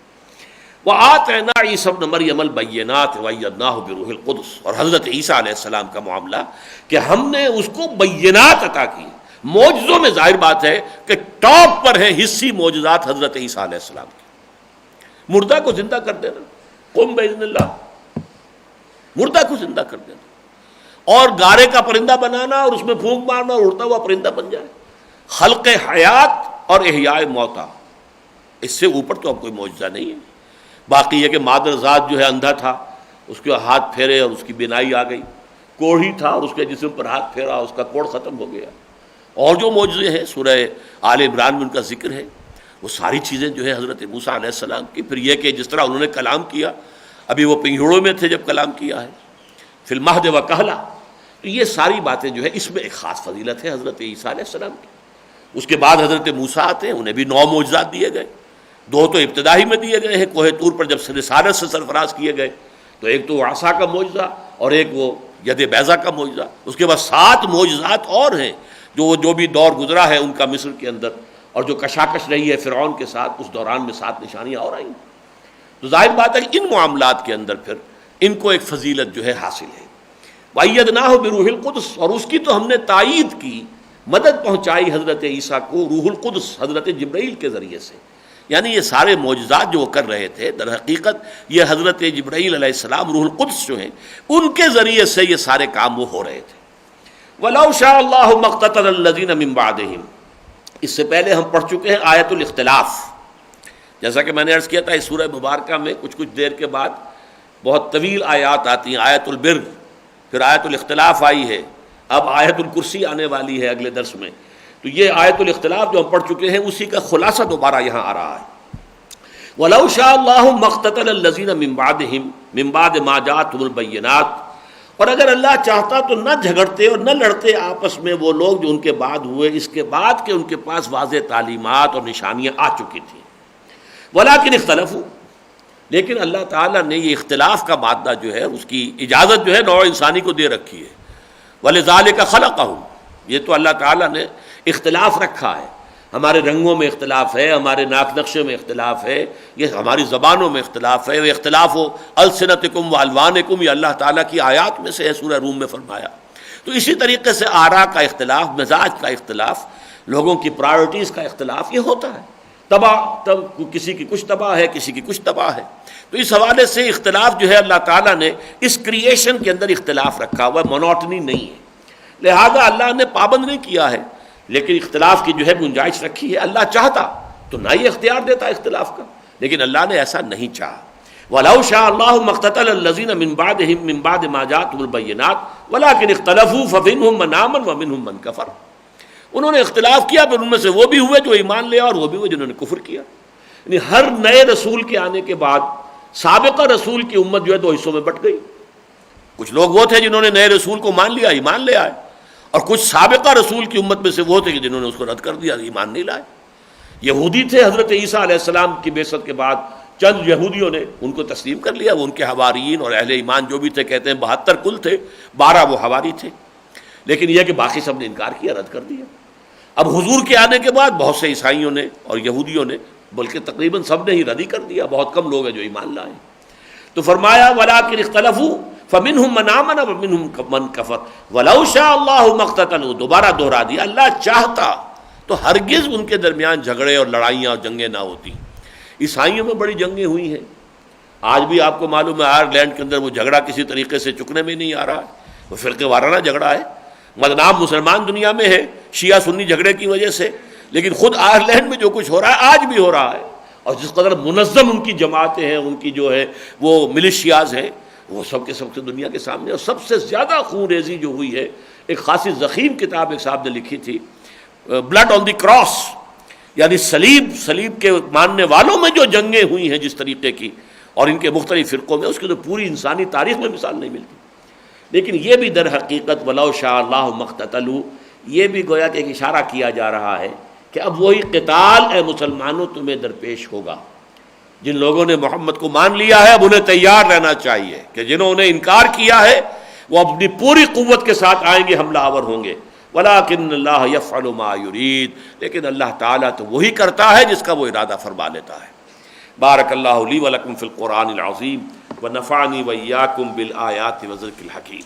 وآتینا عیسی ابن مریم البینات وایدناہ بروح القدس، اور حضرت عیسیٰ علیہ السلام کا معاملہ کہ ہم نے اس کو بینات عطا کی، معجزوں میں ظاہر بات ہے کہ ٹاپ پر ہیں حصی معجزات حضرت عیسیٰ علیہ السلام کی۔ مردہ کو زندہ کر دینا، قم باذن اللہ، مردہ کو زندہ کر دینا، اور گارے کا پرندہ بنانا اور اس میں پھونک مارنا اور اڑتا ہوا پرندہ بن جائے، خلق حیات اور احیاء موتا، اس سے اوپر تو اب کوئی معجزہ نہیں ہے۔ باقی یہ کہ مادر ذات جو ہے اندھا تھا، اس کے ہاتھ پھیرے اور اس کی بینائی آ گئی، کوڑھی تھا اور اس کے جسم پر ہاتھ پھیرا، اس کا کوڑ ختم ہو گیا، اور جو معجزے ہیں سورہ آل عمران میں ان کا ذکر ہے، وہ ساری چیزیں جو ہے حضرت موسیٰ علیہ السلام کی۔ پھر یہ کہ جس طرح انہوں نے کلام کیا، ابھی وہ پنجھوڑوں میں تھے جب کلام کیا ہے، فی المہد وکہلا، تو یہ ساری باتیں جو ہے اس میں ایک خاص فضیلت ہے حضرت عیسیٰ علیہ السلام کی۔ اس کے بعد حضرت موسیٰ آتے ہیں، انہیں بھی 9 معجزات دیے گئے، 2 تو ابتدائی میں دیے گئے ہیں کوہ طور پر جب رسالت سے سرفراز کیے گئے، تو ایک تو عصا کا معجزہ اور ایک وہ ید بیضا کا معجزہ، اس کے بعد 7 معجزات اور ہیں جو بھی دور گزرا ہے ان کا مصر کے اندر، اور جو کشاکش رہی ہے فرعون کے ساتھ اس دوران میں 7 نشانیاں اور آئیں۔ تو ظاہر بات ہے کہ ان معاملات کے اندر پھر ان کو ایک فضیلت جو ہے حاصل ہے۔ وَأَيَّدْنَاهُ بِرُوحِ الْقُدُسِ، اور اس کی تو ہم نے تائید کی، مدد پہنچائی حضرت عیسیٰ کو روح القدس حضرت جبرائیل کے ذریعے سے۔ یعنی یہ سارے معجزات جو وہ کر رہے تھے در حقیقت یہ حضرت جبرائیل علیہ السلام روح القدس جو ہیں ان کے ذریعے سے یہ سارے کام وہ ہو رہے تھے۔ وَلَوْ شَاءَ اللَّهُ مَا اقْتَتَلَ الَّذِينَ مِن بَعْدِهِمْ، اس سے پہلے ہم پڑھ چکے ہیں آیت الاختلاف۔ جیسا کہ میں نے عرض کیا تھا اس سورہ مبارکہ میں کچھ دیر کے بعد بہت طویل آیات آتی ہیں، آیت البر، پھر آیت الاختلاف آئی ہے، اب آیت الکرسی آنے والی ہے اگلے درس میں۔ تو یہ آیت الاختلاف جو ہم پڑھ چکے ہیں اسی کا خلاصہ دوبارہ یہاں آ رہا ہے۔ وَلَوْ شَاءَ اللَّهُ مَا اقْتَتَلَ الَّذِينَ مِن بَعْدِهِمْ مِن بَعْدِ مَا جَاءَتْهُمُ الْبَيِّنَاتُ، اور اگر اللہ چاہتا تو نہ جھگڑتے اور نہ لڑتے آپس میں وہ لوگ جو ان کے بعد ہوئے، اس کے بعد کہ ان کے پاس واضح تعلیمات اور نشانیاں آ چکی تھیں۔ وَلَٰكِنِ اخْتَلَفُوا، لیکن اللہ تعالیٰ نے یہ اختلاف کا مادہ جو ہے اس کی اجازت جو ہے نوع انسانی کو دے رکھی ہے۔ وَلِذَٰلِكَ خَلَقَهُمْ، یہ تو اللہ تعالیٰ نے اختلاف رکھا ہے، ہمارے رنگوں میں اختلاف ہے، ہمارے ناک نقشے میں اختلاف ہے، یہ ہماری زبانوں میں اختلاف ہے، وہ اختلاف و السنتکم و الوانکم، یہ اللہ تعالیٰ کی آیات میں سے ہے، سورہ روم میں فرمایا۔ تو اسی طریقے سے آراء کا اختلاف، مزاج کا اختلاف، لوگوں کی پرائرٹیز کا اختلاف یہ ہوتا ہے۔ تب کسی کی کچھ تباہ ہے، کسی کی کچھ تباہ ہے۔ تو اس حوالے سے اختلاف جو ہے اللہ تعالیٰ نے اس کریشن کے اندر اختلاف رکھا ہوا ہے، مونوٹنی نہیں ہے، لہذا اللہ نے پابند نہیں کیا ہے، لیکن اختلاف کی جو ہے گنجائش رکھی ہے۔ اللہ چاہتا تو نہ ہی اختیار دیتا اختلاف کا، لیکن اللہ نے ایسا نہیں چاہا۔ وَلَوْ شَاءَ اللَّهُ مَا اقْتَتَلَ الَّذِينَ مِن بَعْدِهِمْ مِن بَعْدِ مَا جَاءَتْهُمُ الْبَيِّنَاتُ وَلَٰكِنِ اخْتَلَفُوا فَمِنْهُم مَّنْ آمَنَ وَمِنْهُم مَّنْ كَفَرَ، انہوں نے اختلاف کیا، پھر ان میں سے وہ بھی ہوئے جو ایمان لے اور وہ بھی ہوئے جنہوں نے کفر کیا۔ یعنی ہر نئے رسول کے آنے کے بعد سابقہ رسول کی امت جو ہے دو حصوں میں بٹ گئی۔ کچھ لوگ وہ تھے جنہوں نے نئے رسول کو مان لیا، ایمان لے آئے، اور کچھ سابقہ رسول کی امت میں سے وہ تھے کہ جنہوں نے اس کو رد کر دیا، ایمان نہیں لائے۔ یہودی تھے، حضرت عیسیٰ علیہ السلام کی بعثت کے بعد چند یہودیوں نے ان کو تسلیم کر لیا، وہ ان کے حواریین اور اہل ایمان جو بھی تھے، کہتے ہیں 72 کل تھے، 12 وہ حواری تھے، لیکن یہ کہ باقی سب نے انکار کیا، رد کر دیا۔ اب حضور کے آنے کے بعد بہت سے عیسائیوں نے اور یہودیوں نے، بلکہ تقریباً سب نے ہی رد ہی کر دیا، بہت کم لوگ ہیں جو ایمان لائے۔ تو فرمایا وَلَٰكِنِ اخْتَلَفُوا فَمِنْهُم مَّنْ آمَنَ وَمِنْهُم مَّنْ كَفَرَ وَلَوْ شَاءَ اللَّهُ مَا اقْتَتَلُوا، دوبارہ دوہرا دیا، اللہ چاہتا تو ہرگز ان کے درمیان جھگڑے اور لڑائیاں اور جنگیں نہ ہوتی۔ عیسائیوں میں بڑی جنگیں ہوئی ہیں، آج بھی آپ کو معلوم ہے آئرلینڈ کے اندر وہ جھگڑا کسی طریقے سے چکنے میں نہیں آ رہا ہے، وہ فرقے وارانہ جھگڑا ہے، بدنام مسلمان دنیا میں ہے شیعہ سنی جھگڑے کی وجہ سے، لیکن خود آئرلینڈ میں جو کچھ ہو رہا ہے آج بھی ہو رہا ہے، اور جس قدر منظم ان کی جماعتیں ہیں، ان کی جو ہے وہ ملیشیاز ہیں، وہ سب کے سب سے دنیا کے سامنے، اور سب سے زیادہ خون ریزی جو ہوئی ہے، ایک خاصی ضخیم کتاب ایک صاحب نے لکھی تھی، بلڈ آن دی کراس، یعنی صلیب کے ماننے والوں میں جو جنگیں ہوئی ہیں جس طریقے کی، اور ان کے مختلف فرقوں میں، اس کی تو پوری انسانی تاریخ میں مثال نہیں ملتی۔ لیکن یہ بھی در حقیقت وَلَوْ شَاءَ اللَّهُ مَا اقْتَتَلُوا، یہ بھی گویا کہ ایک اشارہ کیا جا رہا ہے کہ اب وہی قتال اے مسلمانوں تمہیں درپیش ہوگا۔ جن لوگوں نے محمد کو مان لیا ہے اب انہیں تیار رہنا چاہیے کہ جنہوں نے انکار کیا ہے وہ اپنی پوری قوت کے ساتھ آئیں گے، حملہ آور ہوں گے۔ وَلَٰكِنَّ اللَّهَ يَفْعَلُ مَا يُرِيدُ، لیکن اللہ تعالیٰ تو وہی کرتا ہے جس کا وہ ارادہ فرما لیتا ہے۔ بارک اللہ لی ولکم فی القرآن العظیم ونفعنی وإیاکم بالآیات وذکر الحکیم۔